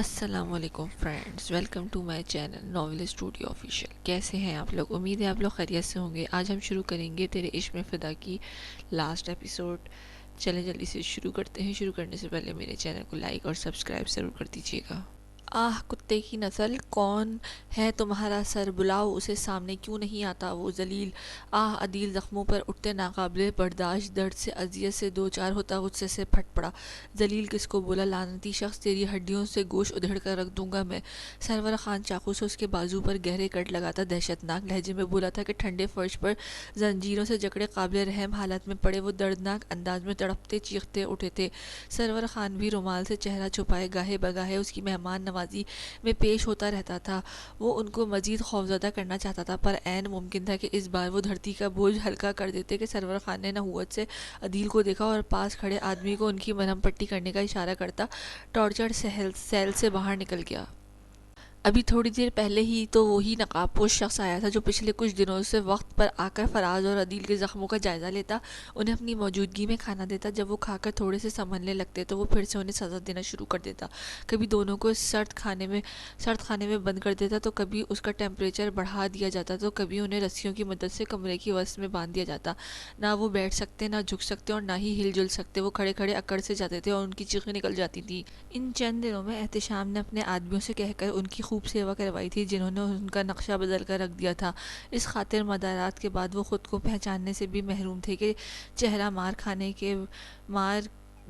السلام علیکم friends, welcome to my channel Novel Studio Official. کیسے ہیں آپ لوگ؟ امید ہے آپ لوگ خیریت سے ہوں گے۔ آج ہم شروع کریں گے تیرے عشق میں فدا کی لاسٹ ایپیسوڈ۔ چلیں جلدی سے شروع کرتے ہیں۔ شروع کرنے سے پہلے میرے چینل کو لائک اور سبسکرائب ضرور کر دیجیے گا۔ آہ کتے کی نسل، کون ہے تمہارا سر؟ بلاؤ اسے سامنے، کیوں نہیں آتا وہ ذلیل؟ آہ عدیل زخموں پر اٹھتے ناقابل برداشت درد سے اذیت سے دو چار ہوتا غصے سے پھٹ پڑا۔ ذلیل کس کو بولا؟ لعنتی شخص، تیری ہڈیوں سے گوشت ادھیڑ کر رکھ دوں گا میں۔ سرور خان چاقو سے اس کے بازو پر گہرے کٹ لگاتا دہشت ناک لہجے میں بولا تھا کہ ٹھنڈے فرش پر زنجیروں سے جکڑے قابل رحم حالت میں پڑے وہ دردناک انداز میں تڑپتے چیختے اٹھے تھے۔ سرور خان بھی رومال سے چہرہ چھپائے گاہے بگاہے اس کی مہمان نوازی میں پیش ہوتا رہتا تھا۔ وہ ان کو مزید خوفزدہ کرنا چاہتا تھا، پر عین ممکن تھا کہ اس بار وہ دھرتی کا بوجھ ہلکا کر دیتے کہ سرور خان نے نحوست سے عدیل کو دیکھا اور پاس کھڑے آدمی کو ان کی مرہم پٹی کرنے کا اشارہ کرتا ٹارچر سیل سے باہر نکل گیا۔ ابھی تھوڑی دیر پہلے ہی تو وہی نقاب پوش شخص آیا تھا جو پچھلے کچھ دنوں سے وقت پر آ کر فراز اور عدیل کے زخموں کا جائزہ لیتا، انہیں اپنی موجودگی میں کھانا دیتا۔ جب وہ کھا کر تھوڑے سے سنبھلنے لگتے تو وہ پھر سے انہیں سزا دینا شروع کر دیتا۔ کبھی دونوں کو سرد خانے میں بند کر دیتا تو کبھی اس کا ٹیمپریچر بڑھا دیا جاتا تو کبھی انہیں رسیوں کی مدد سے کمرے کی وسط میں باندھ دیا جاتا۔ نہ وہ بیٹھ سکتے، نہ جھک سکتے اور نہ ہی ہل جل سکتے۔ وہ کھڑے کھڑے اکڑ سے جاتے تھے اور ان کی چیخیں نکل جاتی تھیں۔ ان چند دنوں میں احتشام نے اپنے آدمیوں سے کہہ کر ان کی خوب سیوا کروائی تھی، جنہوں نے ان کا نقشہ بدل کر رکھ دیا تھا۔ اس خاطر مدارات کے بعد وہ خود کو پہچاننے سے بھی محروم تھے کہ چہرہ مار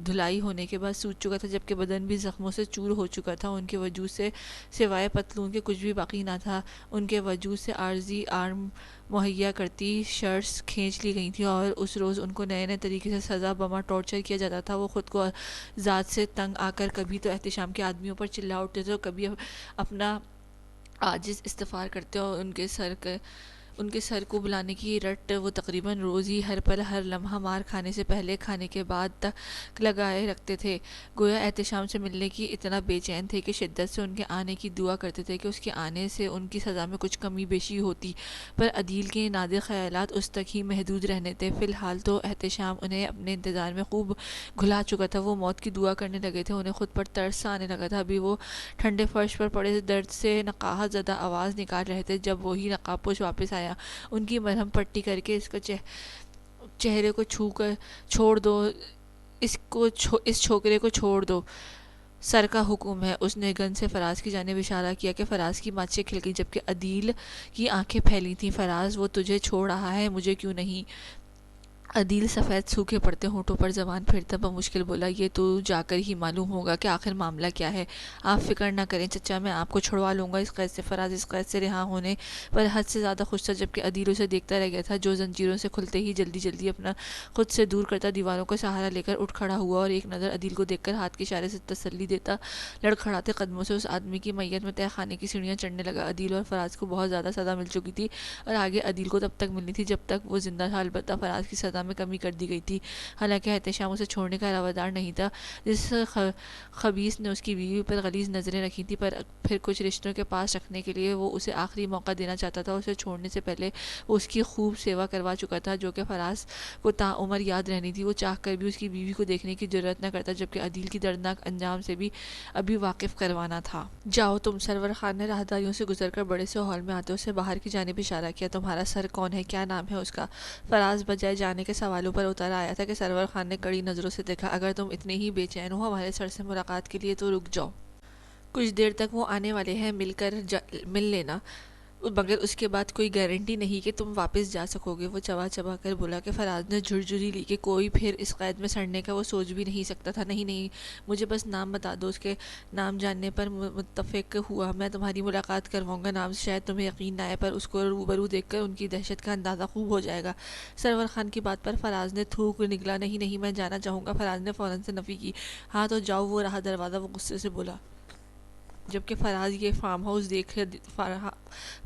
دھلائی ہونے کے بعد سوج چکا تھا، جبکہ بدن بھی زخموں سے چور ہو چکا تھا۔ ان کے وجود سے سوائے پتلون کے کچھ بھی باقی نہ تھا۔ ان کے وجود سے عارضی آرم مہیا کرتی شرٹس کھینچ لی گئی تھیں اور اس روز ان کو نئے طریقے سے سزا بما ٹارچر کیا جاتا تھا۔ وہ خود کو ذات سے تنگ آ کر کبھی تو احتشام کے آدمیوں پر چلا اٹھتے تھے اور کبھی اپنا عاجز استغفار کرتے اور ان کے سر کو بلانے کی رٹ وہ تقریباً روز ہی ہر پل ہر لمحہ مار کھانے سے پہلے کھانے کے بعد تک لگائے رکھتے تھے۔ گویا احتشام سے ملنے کی اتنا بے چین تھے کہ شدت سے ان کے آنے کی دعا کرتے تھے کہ اس کے آنے سے ان کی سزا میں کچھ کمی بیشی ہوتی، پر عدیل کے نادر خیالات اس تک ہی محدود رہنے تھے۔ فی الحال تو احتشام انہیں اپنے انتظار میں خوب گھلا چکا تھا۔ وہ موت کی دعا کرنے لگے تھے، انہیں خود پر ترس سا آنے لگا تھا۔ ابھی وہ ٹھنڈے فرش پر پڑے درد سے نقاہت زدہ آواز نکال رہے تھے جب وہی نقاب پوش واپس آیا۔ ان کی مرہم پٹی کر کے اس کا چہرے کو چھو کر چھوڑ دو، اس چھوکرے کو چھوڑ دو، سر کا حکم ہے۔ اس نے گن سے فراز کی جانب اشارہ کیا کہ فراز کی ماتھیں کھل گئیں جبکہ عدیل کی آنکھیں پھیلی تھیں۔ فراز، وہ تجھے چھوڑ رہا ہے، مجھے کیوں نہیں؟ عدیل سفید سوکھے پڑتے ہونٹوں پر زبان پھیرتا بمشکل بولا، یہ تو جا کر ہی معلوم ہوگا کہ آخر معاملہ کیا ہے۔ آپ فکر نہ کریں چچا، میں آپ کو چھڑوا لوں گا اس قید سے۔ فراز اس قید سے رہا ہونے پر حد سے زیادہ خوش تھا، جبکہ عدیل اسے دیکھتا رہ گیا تھا جو زنجیروں سے کھلتے ہی جلدی اپنا خود سے دور کرتا دیواروں کا سہارا لے کر اٹھ کھڑا ہوا اور ایک نظر عدیل کو دیکھ کر ہاتھ کے اشارے سے تسلی دیتا لڑکھڑاتے قدموں سے اس آدمی کی میت میں تہہ خانے کی سیڑھیاں چڑھنے لگا۔ عدیل اور فراز کو بہت زیادہ سزا مل چکی تھی اور آگے عدیل کو تب تک ملنی تھی جب تک وہ زندہ تھا، البتہ فراز کی سزا میں کمی کر دی گئی تھی۔ حالانکہ احتشام اسے چھوڑنے کا روادار نہیں تھا۔ جس خبیث نے اس کی بیوی پر غلیظ نظریں رکھی تھیں، پر پھر کچھ رشتوں کے پاس رکھنے کے لیے وہ اسے آخری موقع دینا چاہتا تھا۔ اسے چھوڑنے سے پہلے وہ اس کی خوب سیوا کروا چکا تھا، جو کہ فراز کو تا عمر یاد رہنی تھی۔ وہ چاہ کر بھی اس کی بیوی کو دیکھنے کی جرات نہ کرتا، جبکہ عدیل کی دردناک انجام سے بھی ابھی واقف کروانا تھا۔ جاؤ تم، سرور خان نے راہداریوں سے گزر کر بڑے سے ہال میں آتے اسے باہر کی جانب اشارہ کیا۔ تمہارا سر کون ہے؟ کیا نام ہے اس کا؟ فراز بجائے جانے کے سوالوں پر اتر آیا تھا کہ سرور خان نے کڑی نظروں سے دیکھا۔ اگر تم اتنے ہی بے چین ہو ہمارے سر سے ملاقات کے لیے تو رک جاؤ، کچھ دیر تک وہ آنے والے ہیں، مل لینا، مگر اس کے بعد کوئی گارنٹی نہیں کہ تم واپس جا سکو گے۔ وہ چبا کر بولا کہ فراز نے جھرجھری لی کہ کوئی پھر اس قید میں سڑنے کا وہ سوچ بھی نہیں سکتا تھا۔ نہیں، مجھے بس نام بتا دو۔ اس کے نام جاننے پر متفق ہوا، میں تمہاری ملاقات کرواؤں گا۔ نام سے شاید تمہیں یقین نہ آئے، پر اس کو روبرو دیکھ کر ان کی دہشت کا اندازہ خوب ہو جائے گا۔ سرور خان کی بات پر فراز نے تھوک نکلا، نہیں میں جانا چاہوں گا۔ فراز نے فوراً سے نفی کی۔ ہاں تو جاؤ، وہ رہا دروازہ، وہ غصے سے بولا۔ جبکہ فراز یہ فارم ہاؤس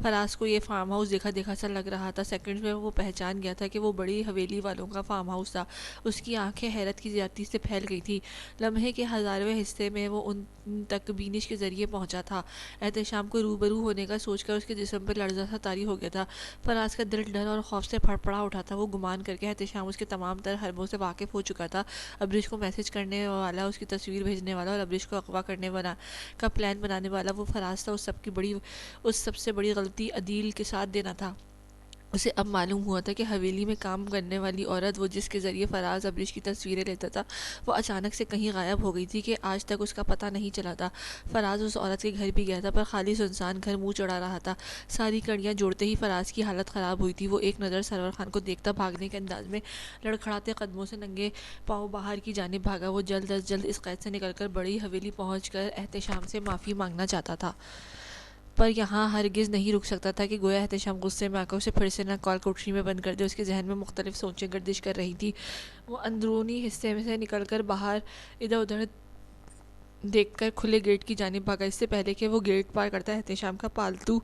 فراز کو یہ فارم ہاؤس دیکھا دیکھا سا لگ رہا تھا۔ سیکنڈ میں وہ پہچان گیا تھا کہ وہ بڑی حویلی والوں کا فارم ہاؤس تھا۔ اس کی آنکھیں حیرت کی زیادتی سے پھیل گئی تھی۔ لمحے کے ہزارویں حصے میں وہ ان تک بینش کے ذریعے پہنچا تھا۔ احتشام کو روبرو ہونے کا سوچ کر اس کے جسم پر لرزہ سا طاری ہو گیا تھا۔ فراز کا دل ڈر اور خوف سے پھڑپڑا اٹھا تھا۔ وہ گمان کر کے احتشام اس کے تمام تر حربوں سے واقف ہو چکا تھا۔ ابریش کو میسج کرنے والا، اس کی تصویر بھیجنے والا اور ابریش کو اغوا کرنے کا پلان بنانے والا وہ فراز تھا۔ اس سب سے بڑی غلطی عدیل کے ساتھ دینا تھا۔ اسے اب معلوم ہوا تھا کہ حویلی میں کام کرنے والی عورت، وہ جس کے ذریعے فراز ابریش کی تصویریں لیتا تھا، وہ اچانک سے کہیں غائب ہو گئی تھی کہ آج تک اس کا پتہ نہیں چلا تھا۔ فراز اس عورت کے گھر بھی گیا تھا، پر خالی سنسان گھر منہ چڑھا رہا تھا۔ ساری کڑیاں جوڑتے ہی فراز کی حالت خراب ہوئی تھی۔ وہ ایک نظر سرور خان کو دیکھتا بھاگنے کے انداز میں لڑکھڑاتے قدموں سے ننگے پاؤں باہر کی جانب بھاگا۔ وہ جلد از جلد اس قید سے نکل کر بڑی حویلی پہنچ کر احتشام سے معافی مانگنا چاہتا تھا، پر یہاں ہرگز نہیں رک سکتا تھا کہ گویا احتشام غصے میں آ کر اسے پھر سے ناکال کوٹری میں بند کر دے۔ اس کے ذہن میں مختلف سوچیں گردش کر رہی تھی۔ وہ اندرونی حصے میں سے نکل کر باہر ادھر ادھر دیکھ کر کھلے گیٹ کی جانب بھاگا۔ اس سے پہلے کہ وہ گیٹ پار کرتا، احتشام کا پالتو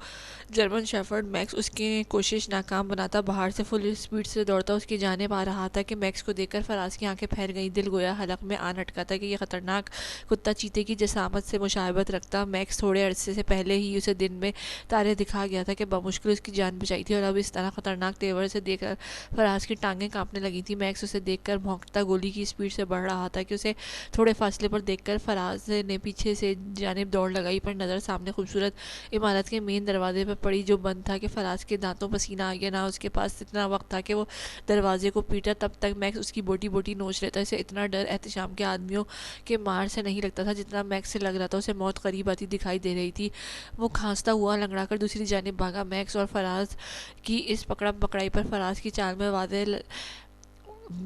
جرمن شیفرڈ میکس اس کی کوشش ناکام بناتا باہر سے فل اسپیڈ سے دوڑتا اس کی جانب آ رہا تھا کہ میکس کو دیکھ کر فراز کی آنکھیں پھیل گئیں۔ دل گویا حلق میں آن اٹکا تھا کہ یہ خطرناک کتا چیتے کی جسامت سے مشابہت رکھتا میکس تھوڑے عرصے سے پہلے ہی اسے دن میں تارے دکھا گیا تھا کہ بمشکل اس کی جان بچائی تھی، اور اب اس طرح خطرناک تیور سے دیکھ کر فراز کی ٹانگیں کانپنے لگی تھیں۔ میکس اسے دیکھ کر بھونکتا گولی کی اسپیڈ سے بڑھ رہا تھا کہ اسے تھوڑے فاصلے پر دیکھ کر فراز نے پیچھے سے جانب دوڑ لگائی، پر نظر سامنے خوبصورت عمارت کے مین دروازے پر پڑی جو بند تھا کہ فراز کے دانتوں پسینہ آ گیا۔ نہ اس کے پاس اتنا وقت تھا کہ وہ دروازے کو پیٹا، تب تک میکس اس کی بوٹی بوٹی نوچ لیتا۔ اسے اتنا ڈر احتشام کے آدمیوں کے مار سے نہیں لگتا تھا جتنا میکس سے لگ رہا تھا۔ اسے موت قریب آتی دکھائی دے رہی تھی۔ وہ کھانستا ہوا لنگڑا کر دوسری جانب بھاگا۔ میکس اور فراز کی اس پکڑم پکڑائی پر فراز کی چال میں واضح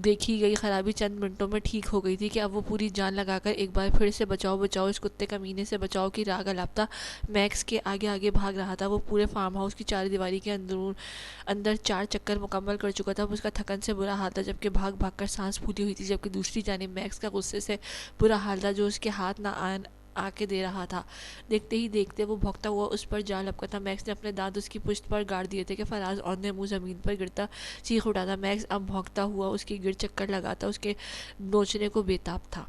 دیکھی گئی خرابی چند منٹوں میں ٹھیک ہو گئی تھی کہ اب وہ پوری جان لگا کر ایک بار پھر سے بچاؤ بچاؤ، اس کتے کمینے سے بچاؤ کی راگ الاپتا میکس کے آگے آگے بھاگ رہا تھا۔ وہ پورے فارم ہاؤس کی چار دیواری کے اندر 4 چکر مکمل کر چکا تھا۔ اب اس کا تھکن سے برا حال تھا، جبکہ بھاگ بھاگ کر سانس پھولی ہوئی تھی، جبکہ دوسری جانب میکس کا غصے سے برا حال تھا جو اس کے ہاتھ نہ آ کے دے رہا تھا۔ دیکھتے ہی دیکھتے وہ بھونکتا ہوا اس پر جا لپکا تھا۔ میکس نے اپنے دانت اس کی پشت پر گاڑ دیے تھے کہ فراز اوندھے منہ زمین پر گرتا چیخ اٹھا تھا۔ میکس اب بھونکتا ہوا اس کے گرد چکر لگاتا اس کے نوچنے کو بے تاب تھا۔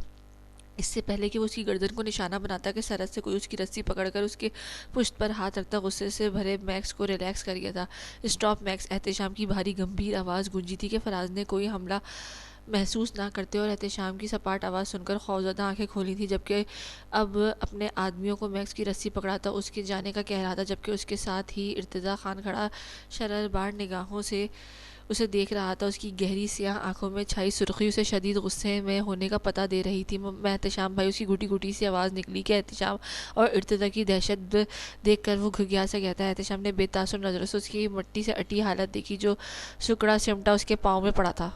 اس سے پہلے کہ وہ اس کی گردن کو نشانہ بناتا کہ سرحد سے کوئی اس کی رسی پکڑ کر اس کے پشت پر ہاتھ رکھتا، غصے سے بھرے میکس کو ریلیکس کر گیا تھا۔ Stop Max! احتشام کی بھاری گمبھیر آواز گونجی تھی کہ فراز نے کوئی حملہ محسوس نہ کرتے اور احتشام کی سپاٹ آواز سن کر خوفزدہ آنکھیں کھولی تھیں، جبکہ اب اپنے آدمیوں کو میکس کی رسی پکڑاتا اس کے جانے کا کہہ رہا تھا، جبکہ اس کے ساتھ ہی ارتضیٰ خان کھڑا شرربار نگاہوں سے اسے دیکھ رہا تھا۔ اس کی گہری سیاہ آنکھوں میں چھائی سرخی اسے شدید غصے میں ہونے کا پتہ دے رہی تھی۔ میں احتشام بھائی! اس کی گھٹی گھٹی سی آواز نکلی کہ احتشام اور ارتضیٰ کی دہشت دیکھ کر وہ گھگیا سا گیا تھا۔ احتشام نے بے تاثر نظروں سے اس کی مٹی سے اٹی حالت دیکھی، جو سکڑا سمٹا اس کے پاؤں میں پڑا تھا۔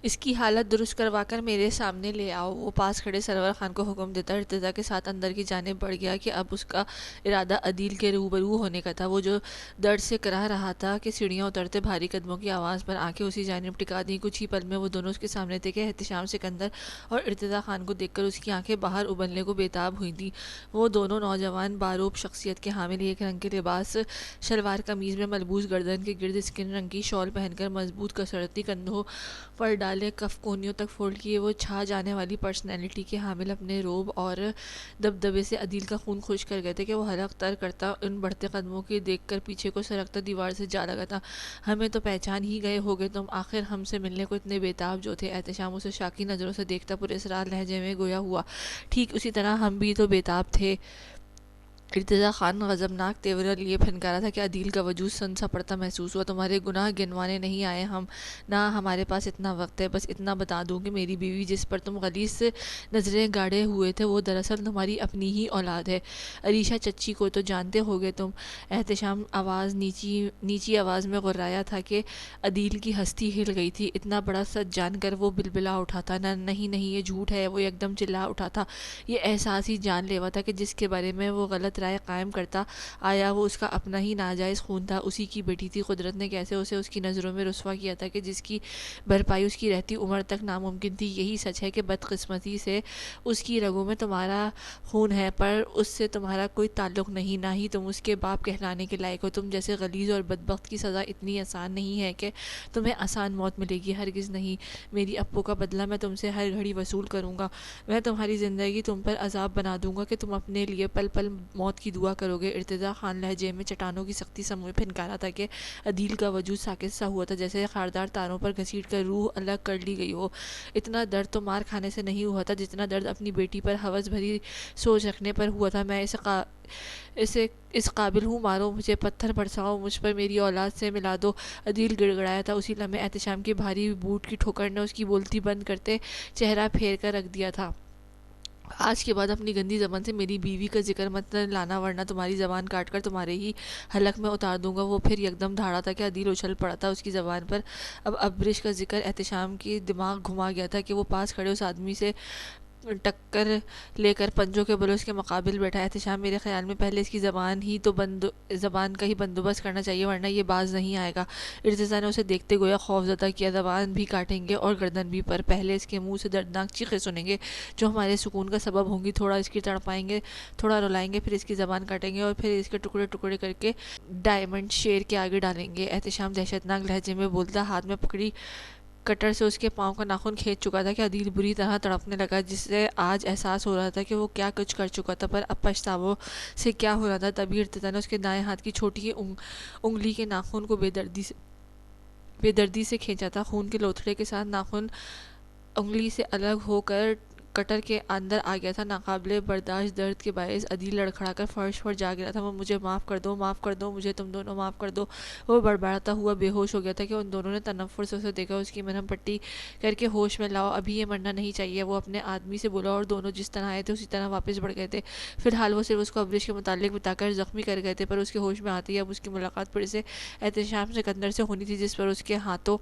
اس کی حالت درست کروا کر میرے سامنے لے آؤ، وہ پاس کھڑے سرور خان کو حکم دیتا ارتضیٰ کے ساتھ اندر کی جانب بڑھ گیا کہ اب اس کا ارادہ عدیل کے روبرو ہونے کا تھا۔ وہ جو درد سے کراہ رہا تھا کہ سیڑھیاں اترتے بھاری قدموں کی آواز پر آنکھیں اسی جانب ٹکا دیں۔ کچھ ہی پل میں وہ دونوں اس کے سامنے تھے کہ احتشام سکندر اور ارتضیٰ خان کو دیکھ کر اس کی آنکھیں باہر ابلنے کو بے تاب ہوئی تھیں۔ وہ دونوں نوجوان باروب شخصیت کے حامل، ایک رنگ کے لباس شلوار قمیض میں ملبوس، گردن کے گرد اسکن رنگ کی شال پہن کر، مضبوط کسرتی کندھوں پر ڈالے کف کونیوں تک فولڈ کیے، وہ چھا جانے والی پرسنالٹی کے حامل اپنے روب اور دبدبے سے عدیل کا خون خشک کر گئے تھے کہ وہ حلق تر کرتا ان بڑھتے قدموں کے دیکھ کر پیچھے کو سرکتا دیوار سے جا لگا تھا۔ ہمیں تو پہچان ہی گئے ہوگے تم، آخر ہم سے ملنے کو اتنے بے تاب جو تھے؟ احتشام اسے شاکی نظروں سے دیکھتا پراسرار لہجے میں گویا ہوا، ٹھیک اسی طرح ہم بھی تو بے تاب تھے۔ ارتضیٰ خان غضبناک تیور لیے پھنکارا تھا کہ عدیل کا وجود سن سا پڑتا محسوس ہوا۔ تمہارے گناہ گنوانے نہیں آئے ہم، نہ ہمارے پاس اتنا وقت ہے۔ بس اتنا بتا دوں کہ میری بیوی جس پر تم غلیظ نظریں گاڑے ہوئے تھے، وہ دراصل تمہاری اپنی ہی اولاد ہے، عریشہ چچی کو تو جانتے ہوگے تم۔ احتشام نیچی آواز میں غرایا تھا کہ عدیل کی ہستی ہل گئی تھی۔ اتنا بڑا سچ جان کر وہ بلبلا اٹھا تھا۔ نہیں نہیں، یہ جھوٹ ہے، وہ یکدم چلا اٹھا تھا۔ یہ احساس ہی جان لیوا تھا کہ جس کے بارے میں وہ غلط رائے قائم کرتا آیا وہ اس کا اپنا ہی ناجائز خون تھا، اسی کی بیٹی تھی۔ قدرت نے کیسے اسے اس کی نظروں میں رسوا کیا تھا کہ جس کی بھرپائی اس کی رہتی عمر تک ناممکن تھی۔ یہی سچ ہے کہ بدقسمتی سے اس کی رگوں میں تمہارا خون ہے، پر اس سے تمہارا کوئی تعلق نہیں، نہ ہی تم اس کے باپ کہلانے کے لائق ہو۔ تم جیسے غلیظ اور بدبخت کی سزا اتنی آسان نہیں ہے کہ تمہیں آسان موت ملے گی، ہرگز نہیں۔ میری ابو کا بدلہ میں تم سے ہر گھڑی وصول کروں گا۔ میں تمہاری زندگی تم پر عذاب بنا دوں گا کہ تم اپنے لیے پل پل موت کی دعا کرو گے۔ ارتضیٰ خان لہجے میں چٹانوں کی سختی سے منہ پھنکارا تھا کہ عدیل کا وجود ساکت سا ہوا تھا، جیسے خاردار تاروں پر گھسیٹ کر روح الگ کر لی گئی ہو۔ اتنا درد تو مار کھانے سے نہیں ہوا تھا جتنا درد اپنی بیٹی پر ہوس بھری سوچ رکھنے پر ہوا تھا۔ میں اس قابل ہوں، مارو مجھے، پتھر برساؤ مجھ پر، میری اولاد سے ملا دو۔ عدیل گڑ گڑایا تھا۔ اسی لمحے احتشام کی بھاری بوٹ کی ٹھوکر نے اس کی بولتی بند کرتے چہرہ پھیر کر رکھ دیا تھا۔ آج کے بعد اپنی گندی زبان سے میری بیوی کا ذکر مت لانا، ورنہ تمہاری زبان کاٹ کر تمہارے ہی حلق میں اتار دوں گا۔ وہ پھر یکدم دھاڑا تھا کہ عدیل اچھل پڑا تھا۔ اس کی زبان پر اب ابرش کا ذکر احتشام کی دماغ گھما گیا تھا کہ وہ پاس کھڑے اس آدمی سے ٹکر لے کر پنجوں کے بل اس کے مقابل بیٹھا۔ احتشام، میرے خیال میں پہلے اس کی زبان کا ہی بندوبست کرنا چاہیے، ورنہ یہ باز نہیں آئے گا۔ ارتضیٰ نے اسے دیکھتے گویا خوف زدہ کیا۔ زبان بھی کاٹیں گے اور گردن بھی، پر پہلے اس کے منہ سے دردناک چیخیں سنیں گے جو ہمارے سکون کا سبب ہوں گی۔ تھوڑا اس کی تڑپائیں گے، تھوڑا رلائیں گے، پھر اس کی زبان کاٹیں گے اور پھر اس کے ٹکڑے ٹکڑے کر کے ڈائمنڈ شیر کے آگے ڈالیں گے۔ احتشام دہشتناک لہجے میں بولتا، ہاتھ میں پکڑی کٹر سے اس کے پاؤں کا ناخن کھینچ چکا تھا کہ عدیل بری طرح تڑپنے لگا، جس سے آج احساس ہو رہا تھا کہ وہ کیا کچھ کر چکا تھا، پر اب پچھتاوا سے کیا ہونا تھا۔ تبھی ارتضیٰ نے اس کے دائیں ہاتھ کی چھوٹی انگلی کے ناخن کو بے دردی سے کھینچا تھا۔ خون کے لوتھڑے کے ساتھ ناخن انگلی سے الگ ہو کر کٹر کے اندر آ گیا تھا۔ ناقابل برداشت درد کے باعث عدیل لڑکھڑا کر فرش پر جا گرا تھا۔ وہ مجھے معاف کر دو، معاف کر دو مجھے، تم دونوں معاف کر دو۔ وہ بڑبڑاتا ہوا بے ہوش ہو گیا تھا کہ ان دونوں نے تنفر سے اسے دیکھا۔ اس کی مرہم پٹی کر کے ہوش میں لاؤ، ابھی یہ مرنا نہیں چاہیے، وہ اپنے آدمی سے بولا، اور دونوں جس طرح آئے تھے اسی طرح واپس بڑھ گئے تھے۔ فی الحال وہ صرف اس کو ابرش کے متعلق بتا کر زخمی کر گئے تھے، پر اس کے ہوش میں آتے ہی اب اس کی ملاقات پھر سے احتشام سکندر سے ہونی تھی، جس پر اس کے ہاتھوں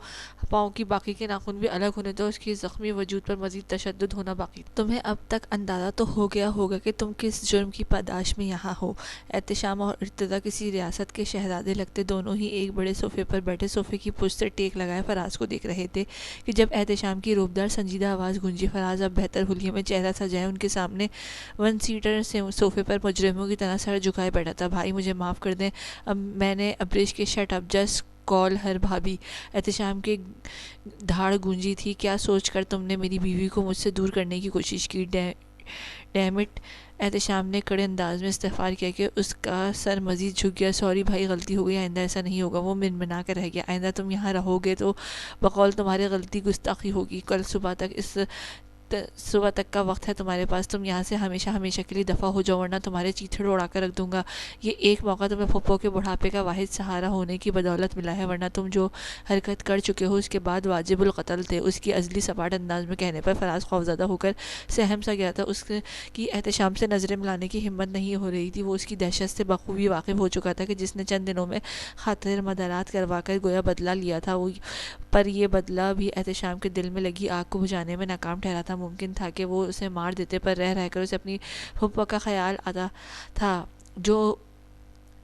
پاؤں کی باقی کے ناخن بھی الگ ہونے تھے۔ اس کے زخمی وجود پر مزید تشدد ہونا باقی تھا۔ تمہیں اب تک اندازہ تو ہو گیا ہوگا کہ تم کس جرم کی پاداش میں یہاں ہو۔ احتشام اور ارتضیٰ کسی ریاست کے شہزادے لگتے، دونوں ہی ایک بڑے صوفے پر بیٹھے صوفے کی پشت سے ٹیک لگائے فراز کو دیکھ رہے تھے کہ جب احتشام کی روبدار سنجیدہ آواز گونجی۔ فراز اب بہتر حلیے میں چہرہ سجائے ان کے سامنے ون سیٹر صوفے پر مجرموں کی طرح سر جھکائے بیٹھا تھا۔ بھائی مجھے معاف کر دیں، اب میں نے ابرش کے شٹ اپ، جسٹ کال ہر بھابی۔ احتشام کی دھاڑ گونجی تھی، کیا سوچ کر تم نے میری بیوی کو مجھ سے دور کرنے کی کوشش کی؟ ڈیم اٹ، احتشام نے کڑے انداز میں استغفار کیا کہ اس کا سر مزید جھک گیا۔ سوری بھائی، غلطی ہو گئی، آئندہ ایسا نہیں ہوگا۔ وہ منمنا کر رہ گیا۔ آئندہ تم یہاں رہو گے تو بقول تمہاری غلطی گستاخی ہوگی۔ کل صبح تک کا وقت ہے تمہارے پاس، تم یہاں سے ہمیشہ ہمیشہ کے لیے دفع ہو جاؤ، ورنہ تمہارے چیتھڑ اڑا کر رکھ دوں گا۔ یہ ایک موقع تمہیں پھپھو کے بڑھاپے کا واحد سہارا ہونے کی بدولت ملا ہے، ورنہ تم جو حرکت کر چکے ہو اس کے بعد واجب القتل تھے۔ اس کی ازلی سپاٹ انداز میں کہنے پر فراز خوفزدہ ہو کر سہم سا گیا تھا۔ اس کی احتشام سے نظریں ملانے کی ہمت نہیں ہو رہی تھی۔ وہ اس کی دہشت سے بخوبی واقف ہو چکا تھا کہ جس نے چند دنوں میں خاطر مدارات کروا کر گویا بدلہ لیا تھا، پر یہ بدلہ بھی احتشام کے دل میں لگی آگ کو بجھانے میں ناکام ٹھہرا تھا۔ ممکن تھا کہ وہ اسے مار دیتے، پر رہ رہ کر اسے اپنی پھپھو کا خیال آتا تھا جو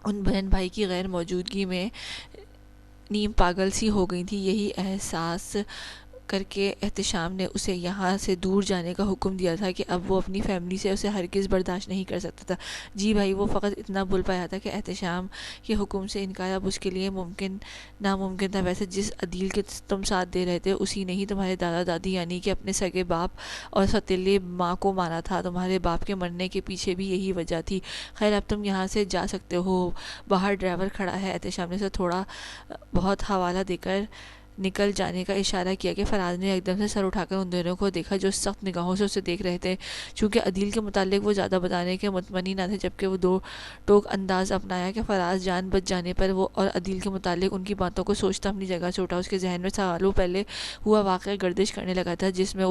ان بہن بھائی کی غیر موجودگی میں نیم پاگل سی ہو گئی تھی۔ یہی احساس کر کے احتشام نے اسے یہاں سے دور جانے کا حکم دیا تھا کہ اب وہ اپنی فیملی سے اسے ہرگز برداشت نہیں کر سکتا تھا۔ جی بھائی، وہ فقط اتنا بول پایا تھا کہ احتشام کے حکم سے انکار اب اس کے لیے ناممکن تھا۔ ویسے جس عدیل کے تم ساتھ دے رہے تھے اسی نے ہی تمہارے دادا دادی یعنی کہ اپنے سگے باپ اور سوتیلی ماں کو مارا تھا۔ تمہارے باپ کے مرنے کے پیچھے بھی یہی وجہ تھی۔ خیر، اب تم یہاں سے جا سکتے ہو، باہر ڈرائیور کھڑا ہے۔ احتشام نے اسے تھوڑا بہت حوالہ دے کر نکل جانے کا اشارہ کیا کہ فراز نے ایک دم سے سر اٹھا کر ان دونوں کو دیکھا جو سخت نگاہوں سے اسے دیکھ رہے تھے۔ چونکہ عدیل کے متعلق وہ زیادہ بتانے کے مطمئن نہ تھے، جبکہ وہ دو ٹوک انداز اپنایا کہ فراز جان بچ جانے پر وہ اور عدیل کے متعلق ان کی باتوں کو سوچتا اپنی جگہ سے اٹھا۔ اس کے ذہن میں سالوں پہلے ہوا واقعہ گردش کرنے لگا تھا، جس میں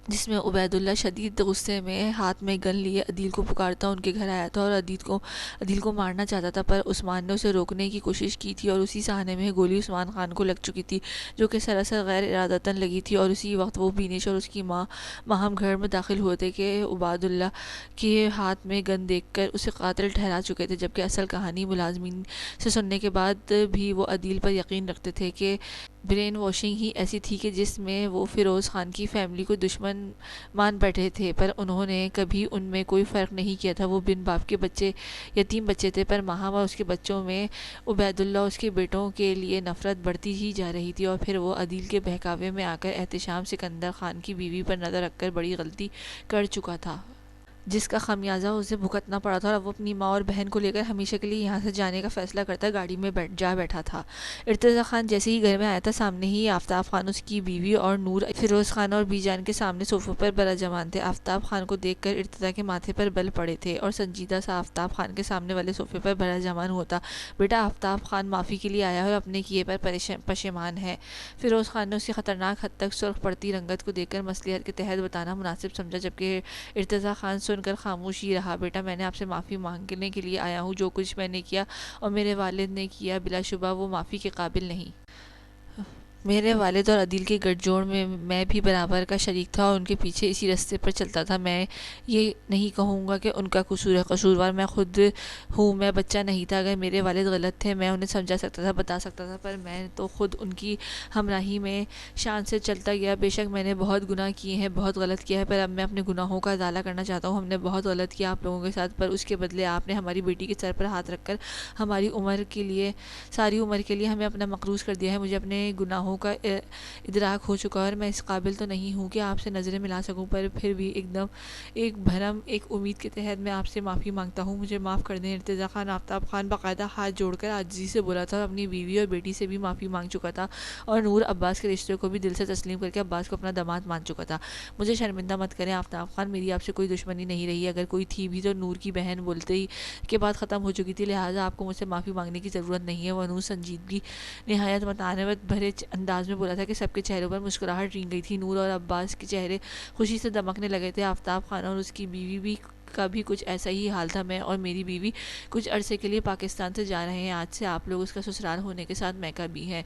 جس میں عبید اللہ شدید غصے میں ہاتھ میں گن لیے عدیل کو پکارتا ان کے گھر آیا تھا اور عدیل کو مارنا چاہتا تھا، پر عثمان نے اسے روکنے کی کوشش کی تھی اور اسی سہانے میں گولی عثمان خان کو لگ چکی تھی، جو کہ سراسر غیر ارادتاً لگی تھی، اور اسی وقت وہ بینش اور اس کی ماں ماہم گھر میں داخل ہوئے تھے کہ عبید اللہ کے ہاتھ میں گن دیکھ کر اسے قاتل ٹھہرا چکے تھے، جبکہ اصل کہانی ملازمین سے سننے کے بعد بھی وہ عدیل پر یقین رکھتے تھے کہ برین واشنگ ہی ایسی تھی کہ جس میں وہ فیروز خان کی فیملی کو دشمن مان بیٹھے تھے، پر انہوں نے کبھی ان میں کوئی فرق نہیں کیا تھا۔ وہ بن باپ کے یتیم بچے تھے، پر ماہم اور اس کے بچوں میں عبید اللہ اور اس کے بیٹوں کے لیے نفرت بڑھتی ہی جا رہی تھی، اور پھر وہ عدیل کے بہکاوے میں آ کر احتشام سکندر خان کی بیوی پر نظر رکھ کر بڑی غلطی کر چکا تھا، جس کا خمیازہ اسے بھگتنا پڑا تھا، اور وہ اپنی ماں اور بہن کو لے کر ہمیشہ کے لیے یہاں سے جانے کا فیصلہ کرتا گاڑی میں جا بیٹھا تھا۔ ارتضیٰ خان جیسے ہی گھر میں آیا تھا، سامنے ہی آفتاب خان، اس کی بیوی اور نور فیروز خان اور بی جان کے سامنے صوفوں پر براجمان تھے۔ آفتاب خان کو دیکھ کر ارتضیٰ کے ماتھے پر بل پڑے تھے اور سنجیدہ سا آفتاب خان کے سامنے والے صوفے پر براجمان ہوتا۔ بیٹا، آفتاب خان معافی کے لیے آیا ہے اور اپنے کیے پر پشیمان ہے۔ فیروز خان نے اس کی خطرناک حد تک سرخ پڑتی رنگت کو دیکھ کر مصلحت کے تحت بتانا مناسب سمجھا، جبکہ ارتضیٰ خان سن کر خاموش ہی رہا۔ بیٹا، میں نے آپ سے معافی مانگنے کے لیے آیا ہوں۔ جو کچھ میں نے کیا اور میرے والد نے کیا، بلا شبہ وہ معافی کے قابل نہیں۔ میرے والد اور عدیل کے گٹھ جوڑ میں بھی برابر کا شریک تھا اور ان کے پیچھے اسی رستے پر چلتا تھا۔ میں یہ نہیں کہوں گا کہ ان کا قصور ہے، قصوروار میں خود ہوں۔ میں بچہ نہیں تھا، اگر میرے والد غلط تھے میں انہیں سمجھا سکتا تھا، بتا سکتا تھا، پر میں تو خود ان کی ہمراہی میں شان سے چلتا گیا۔ بے شک میں نے بہت گناہ کیے ہیں، بہت غلط کیا ہے، پر اب میں اپنے گناہوں کا ازالہ کرنا چاہتا ہوں۔ ہم نے بہت غلط کیا آپ لوگوں کے ساتھ، پر اس کے بدلے آپ نے ہماری بیٹی کے سر پر ہاتھ رکھ کر ہماری ساری عمر کے لیے ہمیں اپنا مقروض کر دیا ہے۔ مجھے اپنے گناہوں کا ادراک ہو چکا ہے اور میں اس قابل تو نہیں ہوں کہ آپ سے نظریں ملا سکوں، پر پھر بھی ایک امید کے تحت میں آپ سے معافی مانگتا ہوں، مجھے معاف کر دیں۔ ارتضیٰ خان آفتاب خان باقاعدہ ہاتھ جوڑ کر عاجزی سے بولا تھا، اور اپنی بیوی اور بیٹی سے بھی معافی مانگ چکا تھا، اور نور عباس کے رشتے کو بھی دل سے تسلیم کر کے عباس کو اپنا داماد مان چکا تھا۔ مجھے شرمندہ مت کریں آفتاب خان، میری آپ سے کوئی دشمنی نہیں رہی، اگر کوئی تھی بھی تو نور کی بہن بولتے ہی کے بعد ختم ہو چکی تھی، لہٰذا آپ کو مجھ سے معافی مانگنے کی ضرورت نہیں ہے۔ وہ نور سنجیدگی نہایت متانت بھرے انداز میں بولا تھا کہ سب کے چہروں پر مسکراہٹ رنگ گئی تھی۔ نور اور عباس کے چہرے خوشی سے دمکنے لگے تھے۔ آفتاب خان اور اس کی بیوی کا بھی کچھ ایسا ہی حال تھا۔ میں اور میری بیوی کچھ عرصے کے لیے پاکستان سے جا رہے ہیں، آج سے آپ لوگ اس کا سسرال ہونے کے ساتھ میکہ بھی ہیں،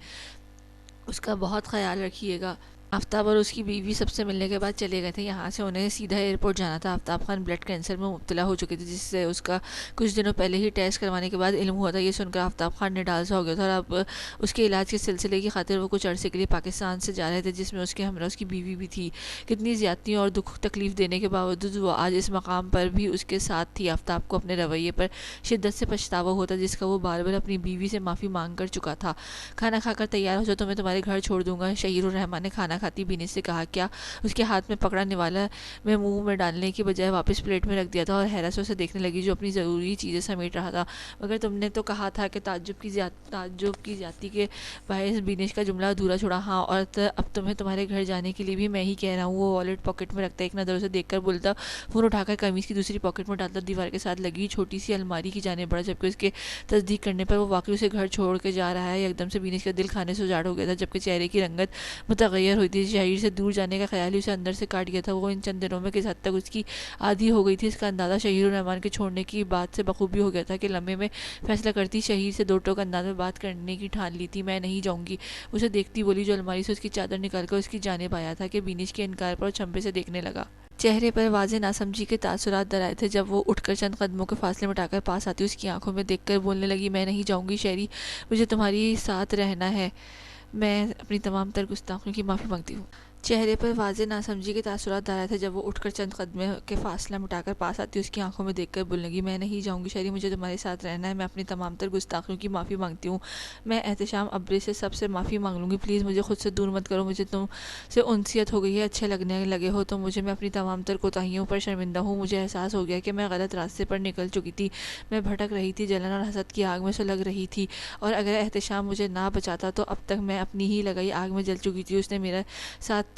اس کا بہت خیال رکھیے گا۔ آفتاب اور اس کی بیوی سب سے ملنے کے بعد چلے گئے تھے۔ یہاں سے انہیں سیدھا ایئرپورٹ جانا تھا۔ آفتاب خان بلڈ کینسر میں مبتلا ہو چکے تھے، جس سے اس کا کچھ دنوں پہلے ہی ٹیسٹ کروانے کے بعد علم ہوا تھا۔ یہ سن کر آفتاب خان نڈال سا ہو گیا تھا، اور اب اس کے علاج کے سلسلے کی خاطر وہ کچھ عرصے کے لیے پاکستان سے جا رہے تھے، جس میں اس کے ہمراہ اس کی بیوی بھی تھی۔ کتنی زیادتی اور دکھ تکلیف دینے کے باوجود وہ آج اس مقام پر بھی اس کے ساتھ تھی۔ آفتاب کو اپنے رویے پر شدت سے پچھتاوا ہوتا، جس کا وہ بار بار اپنی بیوی سے معافی مانگ کر چکا تھا۔ کھانا کھا کر تیار ہو جاؤ، تو میں تمہارے گھر چھوڑ دوں گا، شہیر الرحمن نے کھانا کھاتی بینی سے کہا۔ کیا؟ اس کے ہاتھ میں پکڑا نوالا میں منہ میں ڈالنے کی بجائے واپس پلیٹ میں رکھ دیا تھا، اور حیرت سے اسے دیکھنے لگی جو اپنی ضروری چیزیں سمیٹ رہا تھا۔ مگر تم نے تو کہا تھا کہ تعجب کی زیادتی کے باعث بینش کا جملہ ادھورا چھوڑا۔ ہاں، اور اب تمہیں تمہارے گھر جانے کے لیے بھی میں ہی کہہ رہا ہوں۔ وہ والیٹ پاکٹ میں رکھتا ایک نظر اسے دیکھ کر بولتا، فون اٹھا کر قمیص کی دوسری پاکٹ میں ڈالتا، دیوار کے ساتھ لگی چھوٹی سی الماری کی جانب بڑھا، جبکہ اس کے تصدیق کرنے پر وہ واقعی اسے گھر چھوڑ کے جا رہا ہے۔ یکدم سے بینش کا دل کھانے سے اجاڑ ہو گیا تھا، جبکہ چہرے کی رنگت متغیر ہوئی تھی۔ شہیر سے دور جانے کا خیال ہی اسے اندر سے کاٹ گیا تھا۔ وہ ان چند دنوں میں کس حد تک اس کی عادی ہو گئی تھی، اس کا اندازہ شہیر الرحمن کے چھوڑنے کی بات سے بخوبی ہو گیا تھا کہ لمحے میں فیصلہ کرتی شہیر سے دو ٹوک انداز میں بات کرنے کی ٹھان لی تھی۔ میں نہیں جاؤں گی، اسے دیکھتی بولی، جو الماری سے اس کی چادر نکال کر اس کی جانب آیا تھا، کہ بینش کے انکار پر چمپے سے دیکھنے لگا۔ چہرے پر واضح ناسمجھی کے تاثرات درائے تھے۔ جب وہ اٹھ کر چند قدموں کے فاصلے مٹا کر پاس آتی، اس کی آنکھوں میں دیکھ کر بولنے لگی، میں نہیں جاؤں گی شہری، مجھے تمہاری ساتھ رہنا ہے، میں اپنی تمام تر گستاخیوں کی معافی مانگتی ہوں۔ چہرے پر واضح ناسمجھی کے تاثرات دار تھے۔ جب وہ اٹھ کر چند قدموں کے فاصلہ مٹا کر پاس آتی، اس کی آنکھوں میں دیکھ کر بولنے لگی، میں نہیں جاؤں گی شہری، مجھے تمہارے ساتھ رہنا ہے، میں اپنی تمام تر گستاخیوں کی معافی مانگتی ہوں۔ میں احتشام ابرے سے سب سے معافی مانگ لوں گی، پلیز مجھے خود سے دور مت کرو، مجھے تم سے انسیت ہو گئی ہے، اچھے لگنے لگے ہو تو مجھے، میں اپنی تمام تر کوتاہیوں پر شرمندہ ہوں، مجھے احساس ہو گیا کہ میں غلط راستے پر نکل چکی تھی، میں بھٹک رہی تھی، جلن اور حسد کی آگ میں سلگ رہی تھی، اور اگر احتشام مجھے نہ بچاتا تو اب تک میں اپنی ہی لگائی آگ میں جل چکی تھی۔ اس نے میرے ساتھ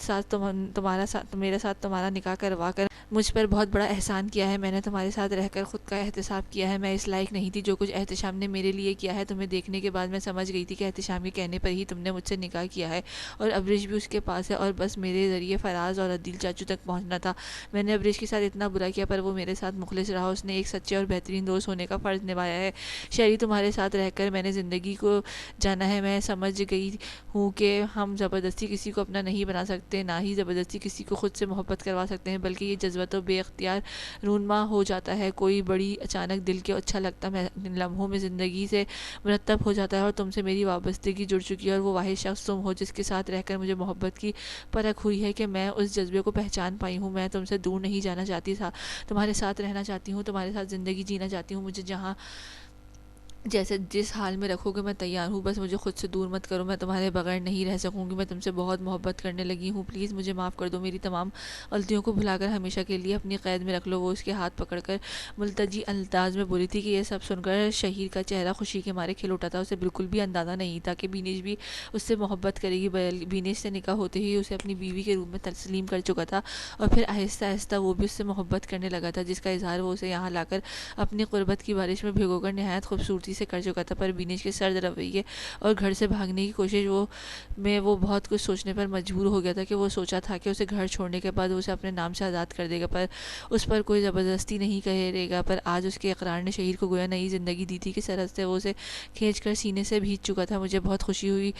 تمہارا نکاح کروا کر مجھ پر بہت بڑا احسان کیا ہے. میں نے تمہارے ساتھ رہ کر خود کا احتساب کیا ہے. میں اس لائق نہیں تھی. جو کچھ احتشام نے میرے لیے کیا ہے تمہیں دیکھنے کے بعد میں سمجھ گئی تھی کہ احتشام کے کہنے پر ہی تم نے مجھ سے نکاح کیا ہے اور ابرش بھی اس کے پاس ہے اور بس میرے ذریعے فراز اور عدیل چاچو تک پہنچنا تھا. میں نے ابرش کے ساتھ اتنا برا کیا پر وہ میرے ساتھ مخلص رہا. اس نے ایک سچے اور بہترین دوست ہونے کا فرض نبھایا ہے. شہری تمہارے ساتھ رہ کر میں نے زندگی کو جانا ہے. میں سمجھ گئی ہوں کہ ہم زبردستی کسی کو اپنا نہیں بنا سکتے, نہ ہی زبردستی کسی کو خود سے محبت کروا سکتے ہیں, بلکہ یہ جذبہ تو بے اختیار رونما ہو جاتا ہے. کوئی بڑی اچانک دل کے اچھا لگتا لمحوں میں زندگی سے مرتب ہو جاتا ہے اور تم سے میری وابستگی جڑ چکی ہے اور وہ واحد شخص تم ہو جس کے ساتھ رہ کر مجھے محبت کی پرکھ ہوئی ہے کہ میں اس جذبے کو پہچان پائی ہوں. میں تم سے دور نہیں جانا چاہتی تھا, تمہارے ساتھ رہنا چاہتی ہوں, تمہارے ساتھ زندگی جینا چاہتی ہوں. مجھے جہاں جیسے جس حال میں رکھو گے میں تیار ہوں, بس مجھے خود سے دور مت کرو. میں تمہارے بغیر نہیں رہ سکوں گی. میں تم سے بہت محبت کرنے لگی ہوں. پلیز مجھے معاف کر دو. میری تمام غلطیوں کو بھلا کر ہمیشہ کے لیے اپنی قید میں رکھ لو. وہ اس کے ہاتھ پکڑ کر ملتجی انداز میں بولی تھی کہ یہ سب سن کر شہیر کا چہرہ خوشی کے مارے کھل اٹھا تھا. اسے بالکل بھی اندازہ نہیں تھا کہ بینیش بھی اس سے محبت کرے گی. بینیش سے نکاح ہوتے ہی اسے اپنی بیوی کے روپ میں تسلیم کر چکا تھا اور پھر آہستہ آہستہ وہ بھی اس سے محبت کرنے لگا تھا, جس کا اظہار وہ اسے یہاں لا کر اپنی قربت کی بارش میں بھگو کر نہایت خوبصورتی سے کر چکا تھا. پر بینیش کے سرد رویے اور گھر سے بھاگنے کی کوشش وہ بہت کچھ سوچنے پر مجبور ہو گیا تھا. کہ وہ سوچا تھا کہ اسے گھر چھوڑنے کے بعد اسے اپنے نام سے آزاد کر دے گا, پر اس پر کوئی زبردستی نہیں کرے گا. پر آج اس کے اقرار نے شہیر کو گویا نئی زندگی دی تھی کہ سرحد سے وہ اسے کھینچ کر سینے سے بھیج چکا تھا. مجھے بہت خوشی ہوئی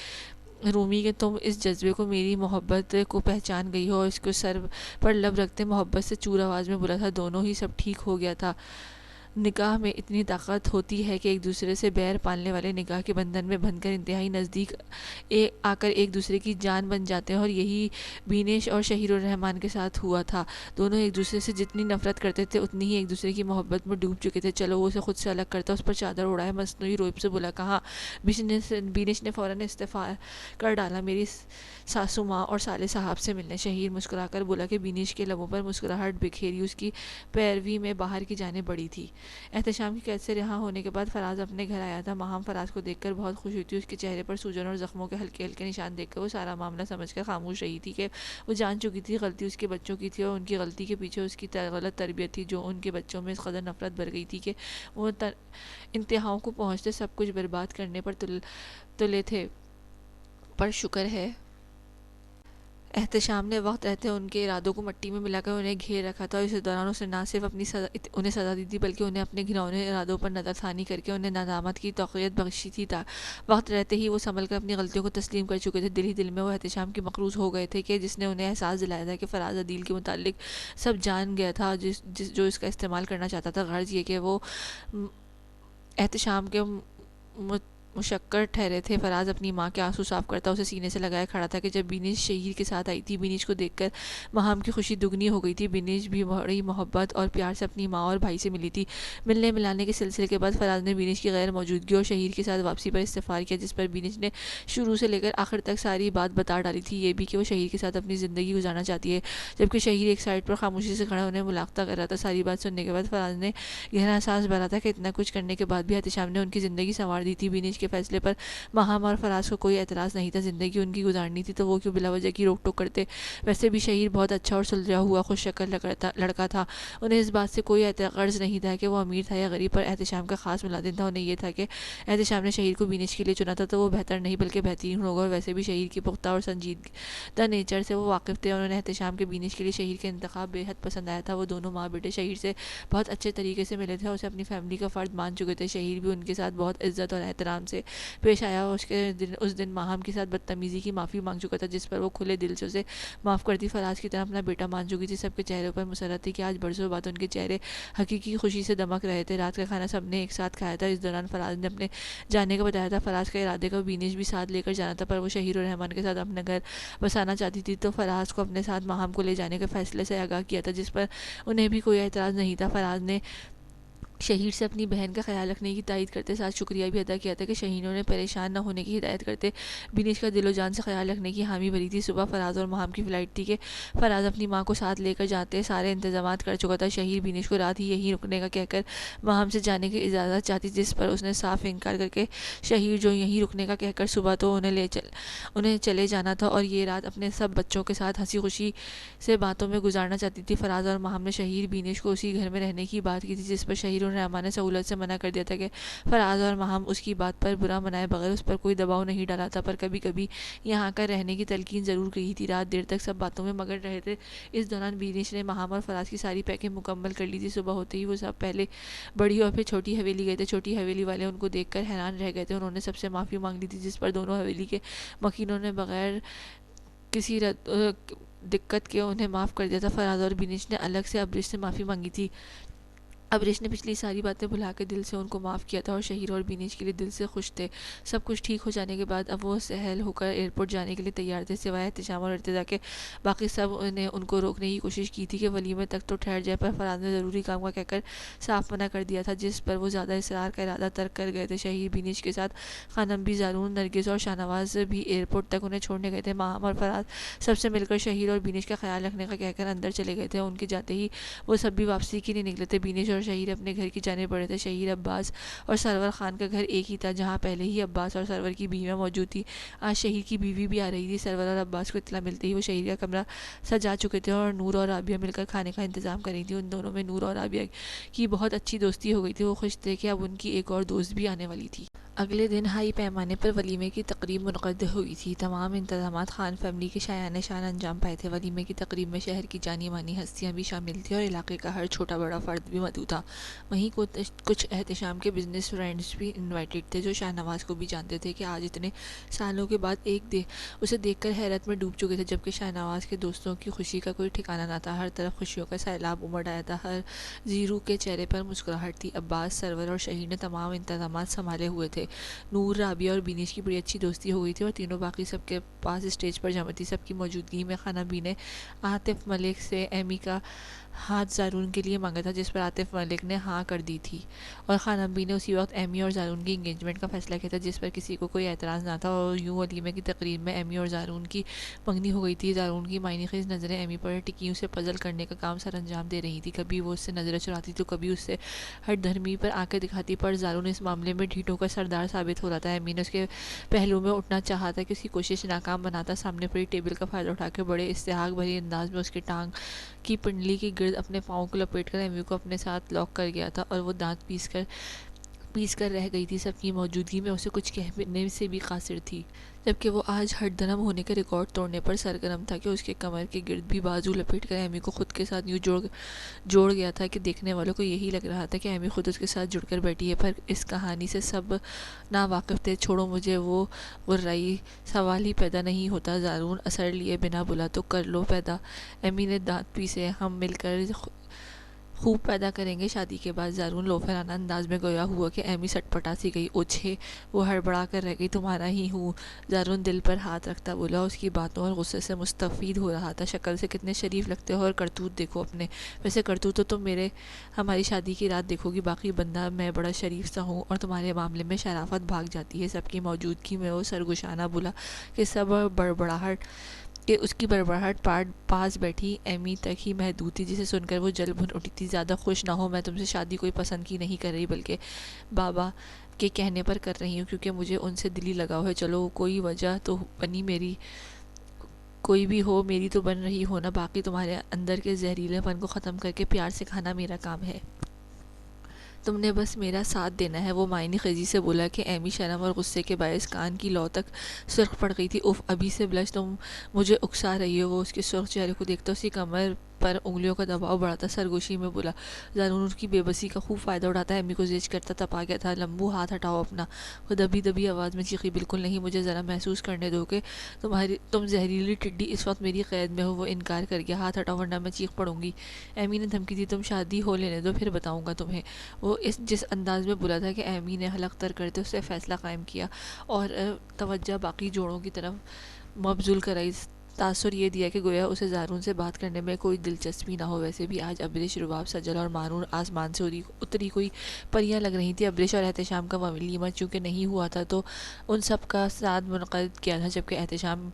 رومی کہ تم اس جذبے کو, میری محبت کو پہچان گئی ہو. اور اس کو سر پر لب رکھتے محبت سے چور آواز میں بولا تھا, دونوں ہی سب ٹھیک ہو گیا تھا. نکاح میں اتنی طاقت ہوتی ہے کہ ایک دوسرے سے بیر پالنے والے نکاح کے بندھن میں بندھ کر انتہائی نزدیک آ کر ایک دوسرے کی جان بن جاتے ہیں, اور یہی بینیش اور شہیر الرحمن کے ساتھ ہوا تھا. دونوں ایک دوسرے سے جتنی نفرت کرتے تھے اتنی ہی ایک دوسرے کی محبت میں ڈوب چکے تھے. چلو وہ اسے خود سے الگ کرتا. اس پر چادر اڑایا مصنوعی روپ سے بولا, کہاں؟ بینیش نے فوراً استعفا کر ڈالا, میری ساسو ماں اور سالے صاحب سے ملنے. شہیر مسکرا کر بولا کہ بینیش کے لبوں پر مسکراہٹ بکھیری اس کی پیروی میں باہر کی جانب بڑھی تھی. احتشام کی قید سے رہا ہونے کے بعد فراز اپنے گھر آیا تھا. ماہام فراز کو دیکھ کر بہت خوش ہوئی تھی. اس کے چہرے پر سوجن اور زخموں کے ہلکے ہلکے نشان دیکھ کر وہ سارا معاملہ سمجھ کر خاموش رہی تھی کہ وہ جان چکی تھی غلطی اس کے بچوں کی تھی, اور ان کی غلطی کے پیچھے اس کی غلط تربیت تھی, جو ان کے بچوں میں اس قدر نفرت بھر گئی تھی کہ وہ انتہاؤں کو پہنچتے سب کچھ برباد کرنے پر تلے تھے. پر شکر ہے احتشام نے وقت رہتے ان کے ارادوں کو مٹی میں ملا کر انہیں گھیر رکھا تھا, اور اس دوران اس نے نہ صرف انہیں سزا دی تھی بلکہ انہیں اپنے گھناؤنے ارادوں پر نظر ثانی کر کے انہیں ندامت کی توقیت بخشی تھی. وقت رہتے ہی وہ سنبھل کر اپنی غلطیوں کو تسلیم کر چکے تھے. دل ہی دل میں وہ احتشام کی مقروض ہو گئے تھے کہ جس نے انہیں احساس دلایا تھا کہ فراز عدیل کے متعلق سب جان گیا تھا, جو اس کا استعمال کرنا چاہتا تھا. غرض یہ کہ وہ احتشام کے مشکر ٹھہرے تھے. فراز اپنی ماں کے آنسو صاف کرتا اسے سینے سے لگائے کھڑا تھا کہ جب بینیش شہیر کے ساتھ آئی تھی. بینیش کو دیکھ کر ماہام کی خوشی دگنی ہو گئی تھی. بینیش بھی بڑی محبت اور پیار سے اپنی ماں اور بھائی سے ملی تھی. ملنے ملانے کے سلسلے کے بعد فراز نے بینیش کی غیر موجودگی اور شہیر کے ساتھ واپسی پر استفسار کیا, جس پر بینیش نے شروع سے لے کر آخر تک ساری بات بتا ڈالی تھی. یہ بھی کہ وہ شہیر کے ساتھ اپنی زندگی گزارنا چاہتی ہے, جبکہ شہیر ایک سائڈ پر خاموشی سے کھڑا انہیں ملاقاتہ کر رہا تھا. ساری بات سننے کے بعد فراز نے گہرا احساس بھرا تھا کہ اتنا کچھ کرنے کے بعد بھی احتشام نے ان کی زندگی سنوار دی تھی. بینیش کے فیصلے پر ماہام اور فراز کو کوئی اعتراض نہیں تھا. زندگی ان کی گزارنی تھی تو وہ کیوں بلا وجہ کی روک ٹوک کرتے. ویسے بھی شہیر بہت اچھا اور سلجھا ہوا خوش شکل لڑکا تھا. انہیں اس بات سے کوئی غرض نہیں تھا کہ وہ امیر تھا یا غریب, پر احتشام کا خاص ملازم تھا. انہیں یہ تھا کہ احتشام نے شہیر کو بینیش کے لیے چنا تھا تو وہ بہتر نہیں بلکہ بہترین ہوگا, اور ویسے بھی شہیر کی پختہ اور سنجیدہ نیچر سے وہ واقف تھے, اور انہیں احتشام کے بینیش کے لیے شہیر کے انتخاب بے حد پسند آیا تھا. وہ دونوں ماں بیٹے شہیر سے بہت اچھے طریقے سے ملے تھے اور اسے اپنی فیملی کا فرد مان چکے تھے. شہیر بھی ان کے ساتھ بہت عزت اور احترام سے پیش آیا, اور اس دن ماہام کے ساتھ بدتمیزی کی معافی مانگ چکا تھا, جس پر وہ کھلے دل سے اسے معاف کرتی فراز کی طرح اپنا بیٹا مان چکی تھی. سب کے چہروں پر مسرت تھی کہ آج برسوں بعد ان کے چہرے حقیقی خوشی سے دمک رہے تھے. رات کا کھانا سب نے ایک ساتھ کھایا تھا. اس دوران فراز نے اپنے جانے کا بتایا تھا. فراز کا ارادے کا بینیش بھی ساتھ لے کر جانا تھا, پر وہ شہیر الرحمن کے ساتھ اپنا گھر بسانا چاہتی تھی, تو فراز کو اپنے ساتھ ماہام کو لے جانے کے فیصلے سے آگاہ کیا تھا, جس پر انہیں بھی کوئی اعتراض نہیں تھا. فراز نے شہیر سے اپنی بہن کا خیال رکھنے کی تائید کرتے ساتھ شکریہ بھی ادا کیا تھا کہ شہینوں نے پریشان نہ ہونے کی ہدایت کرتے بینش کا دل و جان سے خیال رکھنے کی حامی بھری تھی۔ صبح فراز اور مہام کی فلائٹ تھی کہ فراز اپنی ماں کو ساتھ لے کر جاتے سارے انتظامات کر چکا تھا۔ شہیر بینش کو رات ہی یہیں رکنے کا کہہ کر مہام سے جانے کی اجازت چاہتی، جس پر اس نے صاف انکار کر کے شہیر جو یہیں رکنے کا کہہ کر صبح تو انہیں چلے جانا تھا اور یہ رات اپنے سب بچوں کے ساتھ ہنسی خوشی سے باتوں میں گزارنا چاہتی تھی۔ فراز اور مہام نے شہیر بینش کو اسی گھر میں رہنے کی بات کی تھی، جس پر شہیر اور رحمان نے سہولت سے منع کر دیا تھا کہ فراز اور مہام اس کی بات پر برا منائے بغیر اس پر کوئی دباؤ نہیں ڈالا تھا، پر کبھی کبھی یہاں کر رہنے کی تلقین ضرور کی تھی۔ رات دیر تک سب باتوں میں مگن رہے تھے۔ اس دوران بینش نے مہام اور فراز کی ساری پیکنگ مکمل کر لی تھی۔ صبح ہوتے ہی وہ سب پہلے بڑی اور پھر چھوٹی حویلی گئے تھے۔ چھوٹی حویلی والے ان کو دیکھ کر حیران رہ گئے تھے۔ انہوں نے سب سے معافی مانگ لی تھی، جس پر دونوں حویلی کے مکینوں نے بغیر کسی دقت کے انہیں معاف کر دیا تھا۔ فراز اور بینش نے الگ سے ابرش سے معافی مانگی تھی۔ ابریش نے پچھلی ساری باتیں بھلا کے دل سے ان کو معاف کیا تھا اور شہیر اور بینش کے لیے دل سے خوش تھے۔ سب کچھ ٹھیک ہو جانے کے بعد اب وہ سہل ہو کر ایئرپورٹ جانے کے لیے تیار تھے، سوائے احتشام اور ارتضیٰ کے۔ باقی سب نے ان کو روکنے کی کوشش کی تھی کہ ولیمے تک تو ٹھہر جائے، پر فراز نے ضروری کام کا کہہ کر صاف منع کر دیا تھا، جس پر وہ زیادہ اصرار کا ارادہ ترک کر گئے تھے۔ شہیر بینش کے ساتھ خانم بھی، زارون، نرگس اور شاہنواز بھی ایئرپورٹ تک انہیں چھوڑنے گئے تھے۔ ماہام اور فراز سب سے مل کر شہیر اور بینش کا خیال رکھنے کا کہہ کر اندر چلے گئے تھے۔ ان کے جاتے ہی وہ سب بھی واپسی کے لیے نکلے تھے۔ بینش اور شہیر اپنے گھر کی جانے پڑے تھے۔ شہیر عباس اور سرور خان کا گھر ایک ہی تھا، جہاں پہلے ہی عباس اور سرور کی بیویاں موجود تھی۔ آج شہیر کی بیوی بھی آ رہی تھی۔ سرور اور عباس کو اطلاع ملتے ہی وہ شہیر کا کمرہ سجا چکے تھے اور نور اور رابعہ مل کر کھانے کا انتظام کر رہی تھی۔ ان دونوں میں نور اور رابعہ کی بہت اچھی دوستی ہو گئی تھی۔ وہ خوش تھے کہ اب ان کی ایک اور دوست بھی آنے والی تھی۔ اگلے دن ہائی پیمانے پر ولیمے کی تقریب منعقد ہوئی تھی۔ تمام انتظامات خان فیملی کے شایان شان انجام پائے تھے۔ ولیمے کی تقریب میں شہر کی جانی مانی ہستیاں بھی شامل تھیں اور علاقے کا ہر چھوٹا بڑا فرد بھی مدعو تھا۔ وہیں کچھ احتشام کے بزنس فرینڈز بھی انوائٹڈ تھے، جو شاہنواز کو بھی جانتے تھے کہ آج اتنے سالوں کے بعد اسے دیکھ کر حیرت میں ڈوب چکے تھے، جبکہ شاہنواز کے دوستوں کی خوشی کا کوئی ٹھکانہ نہ تھا۔ ہر طرف خوشیوں کا سیلاب امڑ آیا تھا، ہر زیرو کے چہرے پر مسکراہٹ تھی۔ عباس، سرور اور شہیر نے تمام انتظامات سنبھالے ہوئے تھے۔ نور، رابعہ اور بینش کی بڑی اچھی دوستی ہو گئی تھی اور تینوں باقی سب کے پاس اسٹیج پر جمع تھی۔ سب کی موجودگی میں خانہ بی نے عاطف ملک سے ایمی کا ہاتھ زارون کے لیے مانگا تھا، جس پر عاطف ملک نے ہاں کر دی تھی اور خانم بی نے اسی وقت ایمی اور زارون کی انگیجمنٹ کا فیصلہ کیا تھا، جس پر کسی کو کوئی اعتراض نہ تھا۔ اور یوں ولیمے کی تقریب میں ایمی اور زارون کی منگنی ہو گئی تھی۔ زارون کی معنی خیز نظریں ایمی پر ٹکی اسے پزل کرنے کا کام سر انجام دے رہی تھی۔ کبھی وہ اس سے نظریں چراتی تو کبھی اس سے ہٹ دھرمی پر آنکھیں دکھاتی، پر زارون اس معاملے میں ڈھیٹوں کا سردار ثابت ہو رہا تھا۔ ایمی نے اس کے پہلو میں اٹھنا چاہا تھا کہ اس کی کوشش ناکام بناتا۔ سامنے پڑی ٹیبل کا فائدہ اٹھا کے بڑے استحقاق بھری انداز میں اس کی ٹانگ کی پنڈلی کے گرد اپنے پاؤں کو لپیٹ کر ایمی کو اپنے ساتھ لاک کر گیا تھا اور وہ دانت پیس کر رہ گئی تھی۔ سب کی موجودگی میں اسے کچھ کہنے سے بھی قاصر تھی، جبکہ وہ آج ہٹ دھرم ہونے کے ریکارڈ توڑنے پر سرگرم تھا کہ اس کے کمر کے گرد بھی بازو لپیٹ کر ایمی کو خود کے ساتھ یوں جوڑ گیا تھا کہ دیکھنے والوں کو یہی لگ رہا تھا کہ ایمی خود اس کے ساتھ جڑ کر بیٹھی ہے۔ پر اس کہانی سے سب ناواقف تھے۔ چھوڑو مجھے وہ غرائی، سوال ہی پیدا نہیں ہوتا۔ زارون اثر لیے بنا بولا تو کر لو پیدا۔ ایمی نے دانت پیسے، ہم مل کر خوب پیدا کریں گے شادی کے بعد۔ زارون لوفرانہ انداز میں گویا ہوا کہ ایمی سٹ پٹا سی گئی۔ اوچھے، وہ ہڑبڑا کر رہ گئی۔ تمہارا ہی ہوں۔ زارون دل پر ہاتھ رکھتا بولا۔ اس کی باتوں اور غصے سے مستفید ہو رہا تھا۔ شکل سے کتنے شریف لگتے ہو اور کرتوت دیکھو اپنے۔ ویسے کرتوت تو تم ہماری شادی کی رات دیکھو گی، باقی بندہ میں بڑا شریف سا ہوں اور تمہارے معاملے میں شرافت بھاگ جاتی ہے۔ سب کی موجودگی میں وہ سرگشانہ بولا کہ اس کی بڑبڑاہٹ پاس بیٹھی ایمی تک ہی محدود تھی، جسے سن کر وہ جل بھن اٹھی تھی۔ زیادہ خوش نہ ہو، میں تم سے شادی کوئی پسند کی نہیں کر رہی، بلکہ بابا کے کہنے پر کر رہی ہوں، کیونکہ مجھے ان سے دلی لگاؤ ہے۔ چلو کوئی وجہ تو بنی، میری کوئی بھی ہو، میری تو بن رہی ہو نا۔ باقی تمہارے اندر کے زہریلے پن کو ختم کر کے پیار سے کھانا میرا کام ہے۔ تم نے بس میرا ساتھ دینا ہے۔ وہ معنی خیزی سے بولا کہ ایمی شرم اور غصے کے باعث کان کی لو تک سرخ پڑ گئی تھی۔ اف، ابھی سے بلش، تم مجھے اکسا رہی ہو۔ وہ اس کے سرخ چہرے کو دیکھتا اس کی کمر پر انگلیوں کا دباؤ بڑھاتا سرگوشی میں بولا۔ زارون اس کی بے بسی کا خوب فائدہ اٹھاتا ایمی کو زیچ کرتا تپا گیا تھا۔ لمبو، ہاتھ ہٹاؤ اپنا۔ وہ دبی آواز میں چیخی، بالکل نہیں، مجھے ذرا محسوس کرنے دو کہ تم زہریلی ٹڈی اس وقت میری قید میں ہو۔ وہ انکار کر گیا۔ ہاتھ ہٹاؤ ورنہ میں چیخ پڑوں گی۔ ایمی نے دھمکی دی۔ تم شادی ہو لینے دو، پھر بتاؤں گا تمہیں۔ وہ جس انداز میں بولا تھا کہ ایمی نے حلق تر کرتے اس سے فیصلہ قائم کیا اور توجہ باقی جوڑوں کی طرف مبذول کرائی۔ تاثر یہ دیا کہ گویا اسے زارون سے بات کرنے میں کوئی دلچسپی نہ ہو۔ ویسے بھی آج ابریش، رباب، سجل اور مانور آسمان سے اتری کوئی پریاں لگ رہی تھیں۔ ابریش اور احتشام کا ولیمہ چونکہ نہیں ہوا تھا تو ان سب کا ساتھ منعقد کیا تھا، جبکہ احتشام،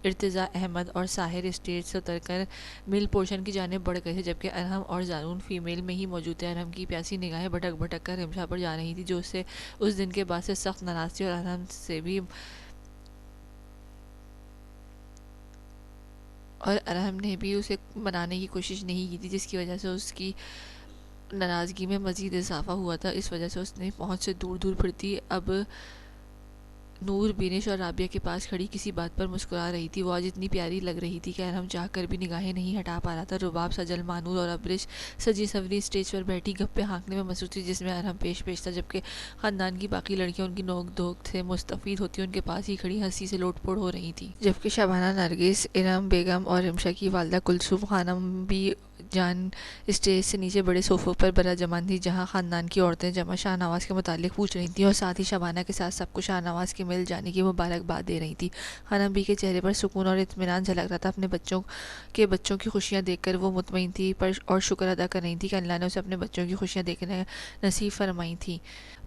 ارتضیٰ، احمد اور ساحر اسٹیج سے اتر کر میل پورشن کی جانب بڑھ گئے تھے، جبکہ ارحم اور زارون فیمیل میں ہی موجود تھے۔ ارحم کی پیاسی نگاہیں بھٹک بھٹک کر رمشا پر جا رہی تھی، جو اس سے اس دن کے بعد سے سخت ناراض تھی، اور ارحم نے بھی اسے منانے کی کوشش نہیں کی تھی، جس کی وجہ سے اس کی ناراضگی میں مزید اضافہ ہوا تھا۔ اس وجہ سے اس نے پہنچ سے دور دور پھرتی اب نور، بینش اور رابعہ کے پاس کھڑی کسی بات پر مسکرا رہی تھی۔ وہ آج اتنی پیاری لگ رہی تھی کہ ارحم چاہ کر بھی نگاہیں نہیں ہٹا پا رہا تھا۔ رباب، سجل، مانور اور ابریش سجی سوری اسٹیج پر بیٹھی گپے ہانکنے میں مصروف تھی، جس میں ارحم پیش تھا، جبکہ خاندان کی باقی لڑکیاں ان کی نوک جھونک سے مستفید ہوتی ان کے پاس ہی کھڑی ہنسی سے لوٹ پوٹ ہو رہی تھیں، جبکہ شبانہ، نرگس، ارم بیگم اور رمشا کی والدہ کلثوم خانم بھی جان اسٹیج سے نیچے بڑے صوفوں پر براجمان تھی، جہاں خاندان کی عورتیں جمع شاہ نواز کے متعلق پوچھ رہی تھیں، اور ساتھ ہی شبانہ کے ساتھ سب کو شاہ نواز کے مل جانے کی مبارکباد دے رہی تھیں۔ خانم بی کے چہرے پر سکون اور اطمینان جھلک رہا تھا۔ اپنے بچوں کی خوشیاں دیکھ کر وہ مطمئن تھی اور شکر ادا کر رہی تھی کہ اللہ نے اسے اپنے بچوں کی خوشیاں دیکھنے نصیب فرمائی تھیں۔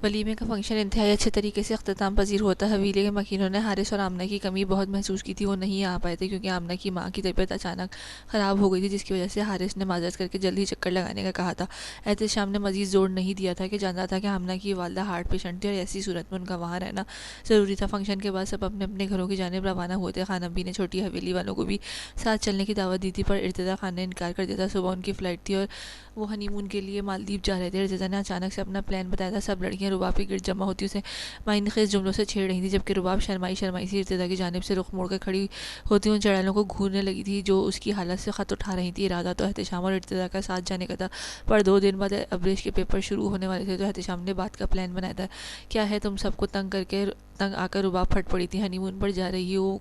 ولیمے کا فنکشن انتہائی اچھے طریقے سے اختتام پذیر ہوتا۔ حویلی کے مکینوں نے حارث اور آمنہ کی کمی بہت محسوس کی تھی۔ وہ نہیں آ پائے تھے کیونکہ آمنہ کی ماں کی طبیعت اچانک خراب ہو گئی تھی، جس کی وجہ سے حارث نے معذرت کر کے جلد ہی چکر لگانے کا کہا تھا۔ احتشام نے مزید زور نہیں دیا تھا کہ جانتا تھا کہ آمنہ کی والدہ ہارٹ پیشنٹ تھی اور ایسی صورت میں ان کا وہاں رہنا ضروری تھا۔ فنکشن کے بعد سب اپنے اپنے گھروں کی جانب روانہ ہوئے تھے۔ خانم بی نے چھوٹی حویلی والوں کو بھی ساتھ چلنے کی دعوت دی تھی، پر ارتضیٰ خان نے انکار کر دیا تھا۔ صبح ان کی فلائٹ تھی اور وہ ہنی مون کے لیے مالدیپ جا رہے تھے۔ ارتضیٰ نے اچانک سے اپنا پلان بتایا تھا۔ سب لڑکیاں رباب کے گرد جمع ہوتی اسے معنی خیز جملوں سے چھیڑ رہی تھیں، جبکہ رباب شرمائی سی ارتضیٰ کی جانب سے رخ موڑ کر کھڑی ہوتی ان چڑیلوں کو گھورنے لگی تھی جو اس کی حالت سے خط اٹھا رہی تھی۔ ارادہ تو احتشام اور ارتضیٰ کا ساتھ جانے کا تھا، پر 2 دن بعد ابریش کے پیپر شروع ہونے والے تھے، تو احتشام نے بات کا پلان بنایا تھا۔ کیا ہے تم سب کو تنگ آ کر رباب پھٹ پڑی تھی۔ ہنی مون پر جا رہی ہو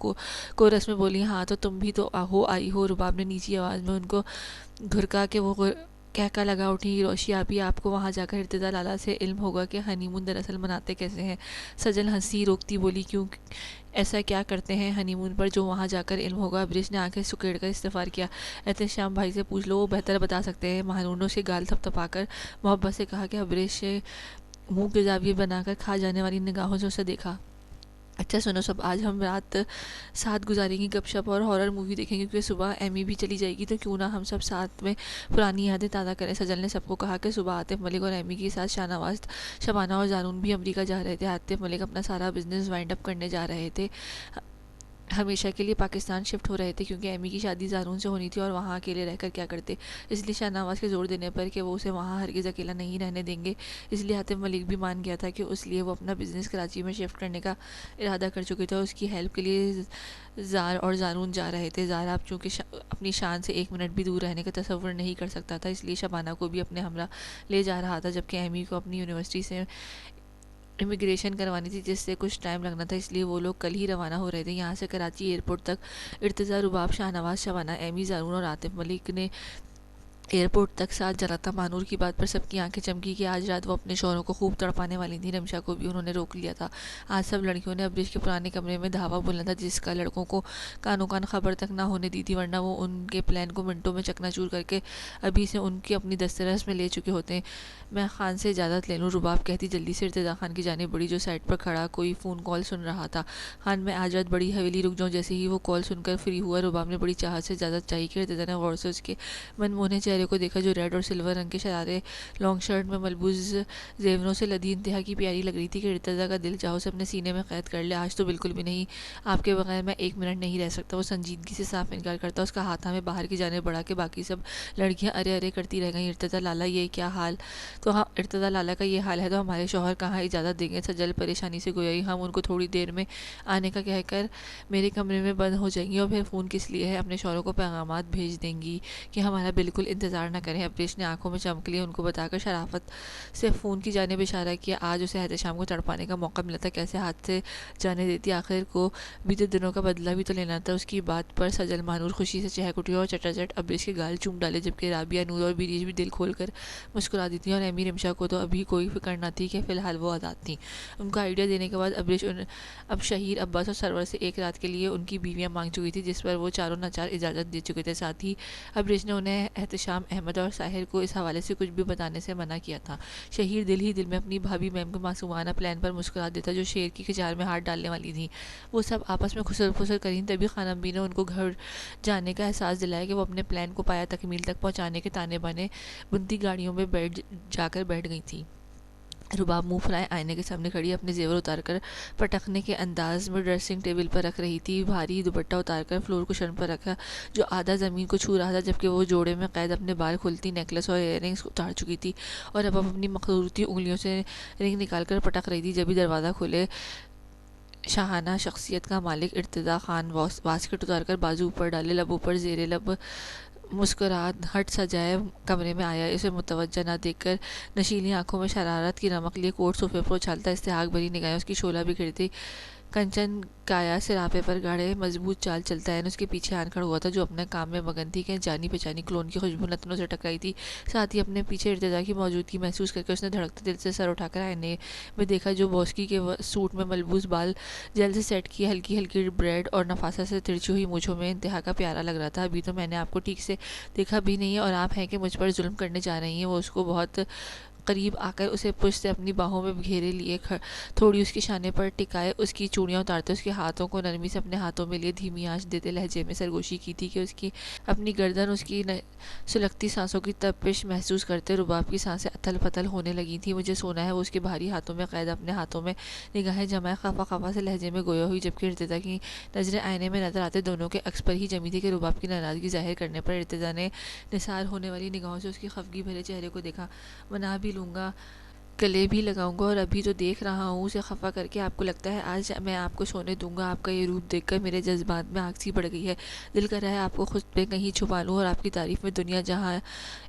کورس میں بولی۔ ہاں تو تم بھی تو آئی ہو۔ رباب نے نیچی آواز میں ان کو گھرکا کے وہ کہکا لگا اٹھی۔ روشی آپ کو وہاں جا کر ارتضیٰ لالا سے علم ہوگا کہ ہنی مون دراصل مناتے کیسے ہیں۔ سجل ہنسی روکتی بولی، کیوں ایسا کیا کرتے ہیں ہنی مون پر جو وہاں جا کر علم ہوگا؟ ابریش نے آنکھیں سکیڑ کر استفسار کیا۔ احتشام بھائی سے پوچھ لو، وہ بہتر بتا سکتے ہیں۔ مانور نے اسے گال تھپ تھپا کر محبت سے کہا کہ ابریش منہ کے زاویے بنا کر کھا جانے والی نگاہوں سے اسے دیکھا۔ اچھا سنو سب، آج ہم رات ساتھ گزاریں گی، گپ شپ اور ہارر مووی دیکھیں گے، کیونکہ صبح ایمی بھی چلی جائے گی، تو کیوں نہ ہم سب ساتھ میں پرانی یادیں تازہ کریں۔ سجل نے سب کو کہا کہ صبح عاطف ملک اور ایمی کے ساتھ شاہ نواز، شبانہ اور زارون بھی امریکہ جا رہے تھے۔ عاطف ملک اپنا سارا بزنس وائنڈ اپ کرنے جا رہے تھے، ہمیشہ کے لیے پاکستان شفٹ ہو رہے تھے، کیونکہ ایمی کی شادی زارون سے ہونی تھی اور وہاں اکیلے رہ کر کیا کرتے۔ اس لیے شاہ نواز کے زور دینے پر کہ وہ اسے وہاں ہرگز اکیلا نہیں رہنے دیں گے، اس لیے عاطف ملک بھی مان گیا تھا کہ اس لیے وہ اپنا بزنس کراچی میں شفٹ کرنے کا ارادہ کر چکے تھے، اور اس کی ہیلپ کے لیے زار اور زارون جا رہے تھے۔ زار اب چونکہ اپنی شان سے 1 منٹ بھی دور رہنے کا تصور نہیں کر سکتا تھا، اس لیے شبانہ کو بھی اپنے ہمراہ لے جا رہا تھا، جبکہ ایمی کو اپنی یونیورسٹی سے امیگریشن کروانی تھی، جس سے کچھ ٹائم لگنا تھا، اس لیے وہ لوگ کل ہی روانہ ہو رہے تھے۔ یہاں سے کراچی ایئرپورٹ تک ارتضیٰ، رباب، شاہ نواز، شبانہ، ایمی، زارون اور عاطف ملک نے ایئرپورٹ تک ساتھ جانا تھا۔ مانور کی بات پر سب کی آنکھیں چمکی کہ آج رات وہ اپنے شوہروں کو خوب تڑپانے والی تھیں۔ رمشا کو بھی انہوں نے روک لیا تھا۔ آج سب لڑکیوں نے ابریش کے پرانے کمرے میں دھاوا بولنا تھا، جس کا لڑکوں کو کانوں کان خبر تک نہ ہونے دی تھی، ورنہ وہ ان کے پلان کو منٹوں میں چکنا چور کر کے ابھی سے ان کی اپنی دسترس میں لے چکے ہوتے۔ میں خان سے اجازت لے لوں، رباب کہتی جلدی سے ارتضیٰ خان کی جانب بڑھی، جو سائڈ پر کھڑا کوئی فون کال سن رہا تھا۔ خان، میں آج رات بڑی حویلی رک جاؤں؟ جیسے ہی وہ کال سن کر فری ہوا، رباب نے بڑی چاہت سے اجازت چاہی کہ ارتضیٰ نے غور سے اس کے من موہنے چہرے کو دیکھا، جو ریڈ اور سلور رنگ کے شرارے لانگ شرٹ میں ملبوس زیوروں سے لدی انتہا کی پیاری لگ رہی تھی، کہ ارتضیٰ کا دل چاہو سے اپنے سینے میں قید کر لے۔ آج تو بالکل بھی نہیں، آپ کے بغیر میں 1 منٹ نہیں رہ سکتا۔ وہ سنجیدگی سے صاف انکار کرتا، اس کا ہاتھ ہمیں باہر کی جانب بڑھا کے باقی سب لڑکیاں ارے ارے کرتی رہ گئیں۔ ارتضیٰ لالا یہ کیا حال؟ تو ہم ارتضیٰ لالا کا یہ حال ہے تو ہمارے شوہر کہاں اجازت دیں گے؟ سجل پریشانی سے گویا ہم ان کو تھوڑی دیر میں آنے کا کہہ کر میرے کمرے میں بند ہو جائیں گی، اور پھر فون کس لیے ہے؟ اپنے شوہروں کو پیغامات بھیج دیں گی کہ ہمارا بالکل انتظار انتظار نہ کریں۔ ابریش نے آنکھوں میں چمک لی، ان کو بتا کر شرافت سے فون کی جانب اشارہ کیا۔ آج اسے احتشام کو تڑپانے کا موقع ملا تھا، کیسے ہاتھ سے جانے دیتی، آخر کو بیتے دنوں کا بدلہ بھی تو لینا تھا۔ اس کی بات پر سجل مانور خوشی سے چہک اٹھی اور چٹاچٹ ابریش کے گال چوم ڈالے، جبکہ رابعہ، نور اور بیریش بھی دل کھول کر مسکرا دی تھیں، اور امی رمشا کو تو ابھی کوئی فکر نہ تھی کہ فی الحال وہ آزاد تھیں۔ ان کا آئیڈیا دینے کے بعد ابریش اب شہیر، عباس اور سرور سے ایک رات کے لیے ان کی بیویاں مانگ چکی تھی، جس پر وہ چاروں ناچار اجازت دے چکے تھے۔ ساتھ ہی ابریش نے انہیں احتشام، احمد اور ساحر کو اس حوالے سے کچھ بھی بتانے سے منع کیا تھا۔ شہیر دل ہی دل میں اپنی بھابھی میم کے معصومانہ پلان پر مسکرا دیتا، جو شیر کی کچار میں ہاتھ ڈالنے والی تھیں۔ وہ سب آپس میں خسر پھسر کریں، تبھی خانم امی نے ان کو گھر جانے کا احساس دلایا کہ وہ اپنے پلان کو پایا تکمیل تک پہنچانے کے تانے بانے بنتی گاڑیوں میں جا کر بیٹھ گئی تھیں۔ رباب منہ پھلائے آئینے کے سامنے کھڑی اپنے زیور اتار کر پٹکنے کے انداز میں ڈریسنگ ٹیبل پر رکھ رہی تھی، بھاری دوپٹہ اتار کر فلور کشن پر رکھا جو آدھا زمین کو چھو رہا تھا، جبکہ وہ جوڑے میں قید اپنے بال کھلتی نیکلس اور ایئر رنگز اتار چکی تھی اور اب اپنی مخروطی انگلیوں سے رنگ نکال کر پٹک رہی تھی۔ جبھی دروازہ کھلے، شاہانہ شخصیت کا مالک ارتضیٰ خان واسکٹ اتار کر بازو اوپر ڈالے، لبوں پر زیر لب مسکراہٹ ہٹ سجائے کمرے میں آیا۔ اسے متوجہ نہ دیکھ کر نشیلی آنکھوں میں شرارت کی رمق لیے کوٹ صوفے پر اچھالتا، استحقاق بھری نگاہیں اس کی شعلہ بکھیرتی، کنچن کایا سراپے پر گاڑے مضبوط چال چلتا ہے۔ اس کے پیچھے آن کھڑا ہوا تھا، جو اپنے کام میں مگن تھی کہ جانی پہچانی کلون کی خوشبو نتنوں سے ٹکرائی تھی۔ ساتھ ہی اپنے پیچھے ارتضیٰ کی موجودگی محسوس کر کے اس نے دھڑکتے دل سے سر اٹھا کر آئینے میں دیکھا، جو بوسکی کے سوٹ میں ملبوس، بال جیل سے سیٹ کیے، ہلکی ہلکی بریڈ اور نفاست سے ترچھی ہوئی مونچھوں میں انتہا کا پیارا لگ رہا تھا۔ ابھی تو میں نے آپ کو ٹھیک سے دیکھا بھی نہیں ہے اور آپ ہیں کہ مجھ پر ظلم کرنے جا رہی ہیں۔ وہ اس کو بہت قریب آ کر اسے پشت سے اپنی باہوں میں گھیرے لیے تھوڑی اس کی شانے پر ٹکائے، اس کی چوڑیاں اتارتے اس کے ہاتھوں کو نرمی سے اپنے ہاتھوں میں لیے دھیمی آنچ دیتے لہجے میں سرگوشی کی تھی کہ اس کی اپنی گردن، اس کی سلگتی سانسوں کی تپش محسوس کرتے رباب کی سانسیں اتھل پتھل ہونے لگی تھیں۔ مجھے سونا ہے، وہ اس کے بھاری ہاتھوں میں قید اپنے ہاتھوں میں نگاہیں جمائے خفا خفا سے لہجے میں گویا ہوئی، جبکہ ارتضیٰ کی نظریں آئینے میں نظر آتے دونوں کے عکس پر ہی جمی تھی کہ رباب کی ناراضگی ظاہر کرنے پر ارتضیٰ نے نثار ہونے والی نگاہوں سے اس کی خفگی بھرے چہرے کو دیکھا۔ منا بھی لوں گا، گلے بھی لگاؤں گا، اور ابھی تو دیکھ رہا ہوں اسے خفا کر کے۔ آپ کو لگتا ہے آج میں آپ کو سونے دوں گا؟ آپ کا یہ روپ دیکھ کر میرے جذبات میں آگ سی بڑھ گئی ہے، دل کر رہا ہے آپ کو خود پہ کہیں چھپا لوں اور آپ کی تعریف میں دنیا جہاں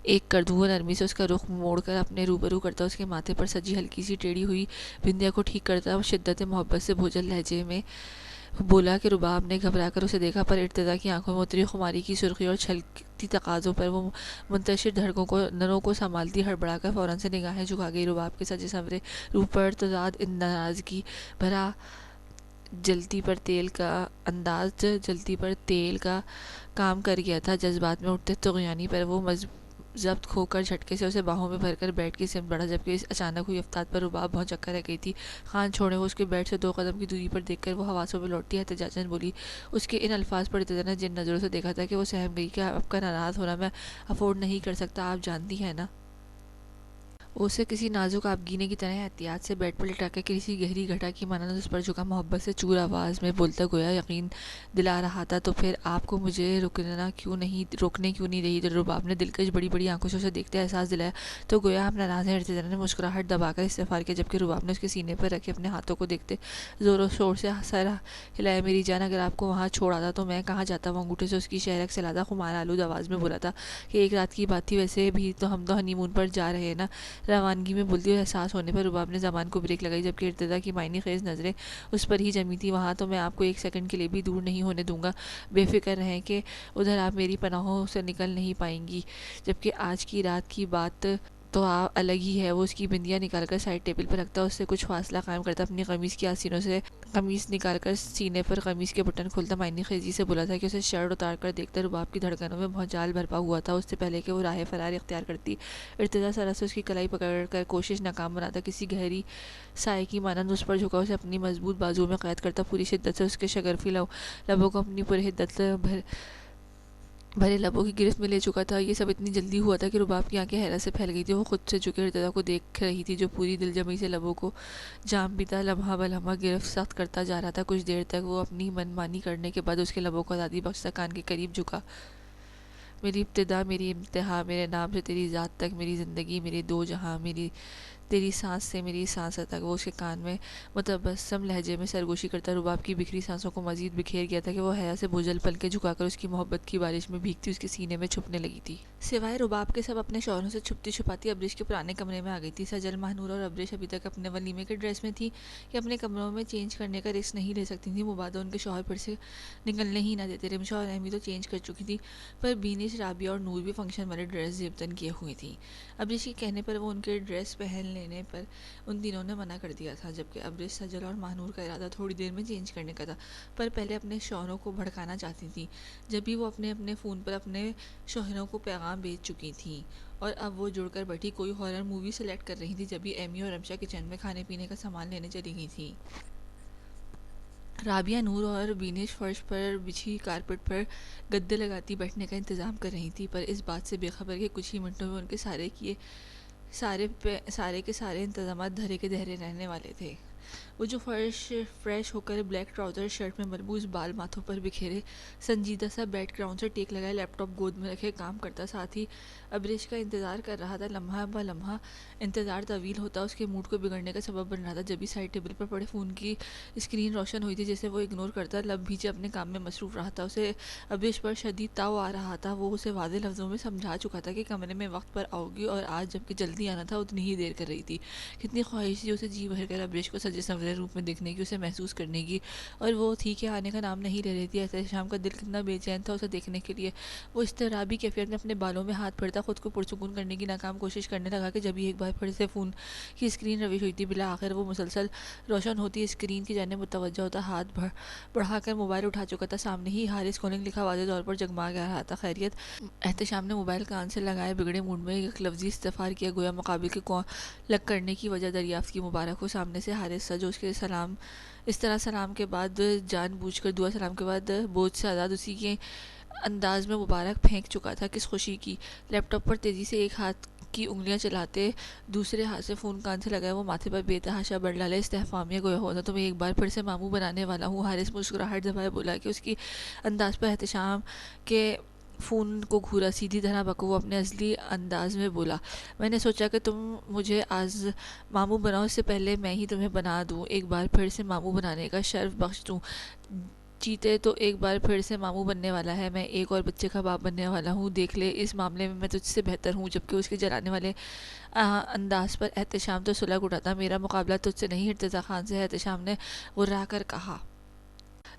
ایک کر دوں۔ وہ نرمی سے اس کا رخ موڑ کر اپنے روبرو کرتا، اس کے ماتھے پر سجی ہلکی سی ٹیڑھی ہوئی بندیا کو ٹھیک کرتا، اور شدت محبت سے بھوجل لہجے میں بولا کہ رباب نے گھبرا کر اسے دیکھا، پر ارتضیٰ کی آنکھوں میں اتری خماری کی سرخی اور چھلکتی تقاضوں پر وہ منتشر دھڑکنوں کو سنبھالتی ہڑبڑا کر فوراً سے نگاہیں جھکا گئی۔ رباب کے سجے سنورے روپ پر تضاد ناراضگی بھرا جلتی پر تیل کا کام کر گیا تھا۔ جذبات میں اٹھتے طغیانی پر وہ ضبط کھو کر جھٹکے سے اسے باہوں میں بھر کر بیڈ کی سمت بڑھا، جبکہ اس اچانک ہوئی افتاد پر رباب بہت چکر رہ گئی تھی۔ خان چھوڑے، وہ اس کے بیڈ سے 2 قدم کی دوری پر دیکھ کر وہ حواسوں میں لوٹتی احتجاجاً بولی۔ اس کے ان الفاظ پر ارتضیٰ نے جن نظروں سے دیکھا تھا کہ وہ سہم گئی کہ آپ کا ناراض ہونا میں افورڈ نہیں کر سکتا، آپ جانتی ہیں نا۔ وہ اسے کسی نازک آبگینے کی طرح احتیاط سے بیڈ پر لٹا کر کسی گہری گھٹا کی مانند اس پر جھکا، محبت سے چور آواز میں بولتا گویا یقین دلا رہا تھا، تو پھر آپ کو مجھے روکنے کیوں نہیں رہی؟ رباب نے دلکش بڑی بڑی آنکھوں سے اسے دیکھتے احساس دلایا، تو گویا آپ ناراض ہیں۔ ارتضیٰ نے مسکراہٹ دبا کر استغفار کیا، جبکہ رباب نے اس کے سینے پر رکھے اپنے ہاتھوں کو دیکھتے زور و شور سے سر ہلایا۔ میری جان، اگر آپ کو وہاں چھوڑ آتا تو میں کہاں جاتا؟ وہ انگوٹھے سے اس کی شہرک سلادہ خمار آلود آواز میں بولا تھا کہ ایک رات کی بات تھی، ویسے بھی تو ہم ہنی مون پر جا رہے ہیں نا۔ روانگی میں بولتی ہوئی احساس ہونے پر رباب نے زبان کو بریک لگائی، جبکہ ارتضیٰ کی معنی خیز نظریں اس پر ہی جمی تھی۔ وہاں تو میں آپ کو ایک سیکنڈ کے لیے بھی دور نہیں ہونے دوں گا، بے فکر رہیں کہ ادھر آپ میری پناہوں سے نکل نہیں پائیں گی۔ جبکہ آج کی رات کی بات تو الگ ہی ہے۔ وہ اس کی بندیاں نکال کر سائڈ ٹیبل پر رکھتا، اس سے کچھ فاصلہ قائم کرتا، اپنی قمیص کی آستینوں سے قمیص نکال کر سینے پر قمیص کے بٹن کھولتا، معنی خیزی سے بولا تھا کہ اسے شرٹ اتار کر دیکھتا رباب کی دھڑکنوں میں بھونچال برپا ہوا تھا۔ اس سے پہلے کہ وہ راہ فرار اختیار کرتی، ارتضیٰ ذرا سے اس کی کلائی پکڑ کر کوشش ناکام بناتا، کسی گہری سائے کی مانند اس پر جھکا، اسے اپنی مضبوط بازوؤں میں قید کرتا، پوری شدت سے اس کے شگرفی لبوں کو اپنی پرحدت بھرے لبوں کی گرفت میں لے چکا تھا۔ یہ سب اتنی جلدی ہوا تھا کہ رباب کی آنکھیں حیرت سے پھیل گئی تھی۔ وہ خود سے جھکے ارتضیٰ کو دیکھ رہی تھی، جو پوری دل جمعی سے لبوں کو جام پیتا لمحہ بلمحہ گرفت سخت کرتا جا رہا تھا۔ کچھ دیر تک وہ اپنی من مانی کرنے کے بعد اس کے لبوں کو آزادی بخشتا کان کے قریب جھکا۔ میری ابتدا، میری انتہا، میرے نام سے تیری ذات تک، میری زندگی، میرے دو جہاں، میری تیری سانس سے میری سانس تک، وہ اس کے کان میں متبسم لہجے میں سرگوشی کرتا رباب کی بکھری سانسوں کو مزید بکھیر گیا تھا کہ وہ حیا سے بوجھل پلکیں جھکا کر اس کی محبت کی بارش میں بھیگتی اس کے سینے میں چھپنے لگی تھی۔ سوائے رباب کے سب اپنے شوہروں سے چھپتی چھپاتی ابریش کے پرانے کمرے میں آ گئی تھی۔ سجل، ماہنور اور ابریش ابھی تک اپنے ولیمے کے ڈریس میں تھی کہ اپنے کمروں میں چینج کرنے کا رسک نہیں لے سکتی تھیں، مبادہ ان کے شوہر پھر سے نکلنے ہی نہ دیتے۔ رمشا اور احمی تو چینج کر چکی تھی، پر بینش، رابعہ اور نور بھی فنکشن والے ڈریس زیبتن کیے ہوئی تھیں۔ ابریش کے کہنے پر وہ ان کے ڈریس پہن لینے پر ان تینوں نے منع کر دیا تھا، جبکہ ابریش، سجل اور ماہنور کا ارادہ تھوڑی دیر میں چینج کرنے کا تھا، پر پہلے اپنے شوہروں کو بھڑکانا چاہتی تھیں، جب بھی وہ اپنے اپنے فون پر اپنے شوہروں کو پیغام بھیج چکی تھیں، اور اب وہ جڑ کر بیٹھی کوئی ہارر مووی سلیکٹ کر رہی تھی، جبھی ایمی اور رمشا کچن میں کھانے پینے کا سامان لینے چلی گئی تھیں۔ رابعہ، نور اور بینش فرش پر بچھی کارپٹ پر گدے لگاتی بیٹھنے کا انتظام کر رہی تھی، پر اس بات سے بے خبر کہ کچھ ہی منٹوں میں ان کے سارے کے سارے انتظامات دھرے کے دھرے رہنے والے تھے۔ وہ جو فریش ہو کر بلیک ٹراؤزر شرٹ میں مربوط بال ماتھوں پر بکھیرے، سنجیدہ سا بیک گراؤنڈ سے ٹیک لگائے لیپ ٹاپ گود میں رکھے کام کرتا، ساتھ ہی ابریش کا انتظار کر رہا تھا۔ لمحہ بہ لمحہ انتظار طویل ہوتا اس کے موڈ کو بگڑنے کا سبب بن رہا تھا، جبھی سائڈ ٹیبل پر پڑے فون کی اسکرین روشن ہوئی تھی جسے وہ اگنور کرتا لب بھیجے اپنے کام میں مصروف رہا تھا۔ اسے ابریش پر شدید تاؤ آ رہا تھا، وہ اسے واضح لفظوں میں سمجھا چکا تھا کہ کمرے میں وقت پر آؤ گی، اور آج جبکہ جلدی آنا تھا اتنی ہی دیر کر رہی تھی۔ کتنی خواہش تھی اسے جی بھر کر ابریش کو سجے سنورے روپ میں دیکھنے کی، اسے محسوس کرنے کی، اور وہ تھی کہ آنے کا نام نہیں لے رہی تھی۔ احتشام کا دل کتنا بے چین تھا اسے دیکھنے کے لیے۔ وہ اضطرابی کیفیت میں اپنے بالوں میں ہاتھ پھیرتا خود کو پرسکون کرنے کی ناکام کوشش کرنے لگا کہ جبھی ایک بار پھر سے فون کی اسکرین روش ہوئی تھی۔ بالآخر وہ مسلسل روشن ہوتی اسکرین کی جانب متوجہ ہوتا ہاتھ بڑھا کر موبائل اٹھا چکا تھا۔ سامنے ہی ہارس کالنگ لکھا واضح طور پر جگمگا رہا تھا۔ خیریت؟ احتشام نے موبائل کان سے لگائے بگڑے موڈ میں ایک لفظی استفسار کیا، گویا مقابل کے لگ کرنے کی وجہ دریافت کی۔ مبارک ہو۔ سامنے سے ہارس سا جو اس کے اس طرح سلام کے بعد جان بوجھ کر دعا سلام کے بعد بوجھ سے آزاد اسی کے انداز میں مبارک پھینک چکا تھا۔ کس خوشی کی! لیپ ٹاپ پر تیزی سے ایک ہاتھ کی انگلیاں چلاتے دوسرے ہاتھ سے فون کان سے لگائے وہ ماتھے پر بے تحاشا بڑھلالے استفہامیہ گویا ہوتا تمہیں ایک بار پھر سے ماموں بنانے والا ہوں۔ ہارس مسکراہٹ دبائے بولا کہ اس کی انداز پر احتشام کے فون کو گھورا۔ سیدھی طرح بکو وہ اپنے ازلی انداز میں بولا، میں نے سوچا کہ تم مجھے آج ماموں بناؤ اس سے پہلے میں ہی تمہیں بنا دوں، ایک بار پھر سے ماموں بنانے کا شرف بخش دوں۔ چیتے تو ایک بار پھر سے ماموں بننے والا ہے، میں ایک اور بچے کا باپ بننے والا ہوں، دیکھ لے اس معاملے میں تجھ سے بہتر ہوں۔ جبکہ اس کے جلانے والے انداز پر احتشام تو سلگ اٹھا تھا۔ میرا مقابلہ تجھ سے نہیں، ارتضیٰ خان سے ہے، احتشام نے غرا کر کہا۔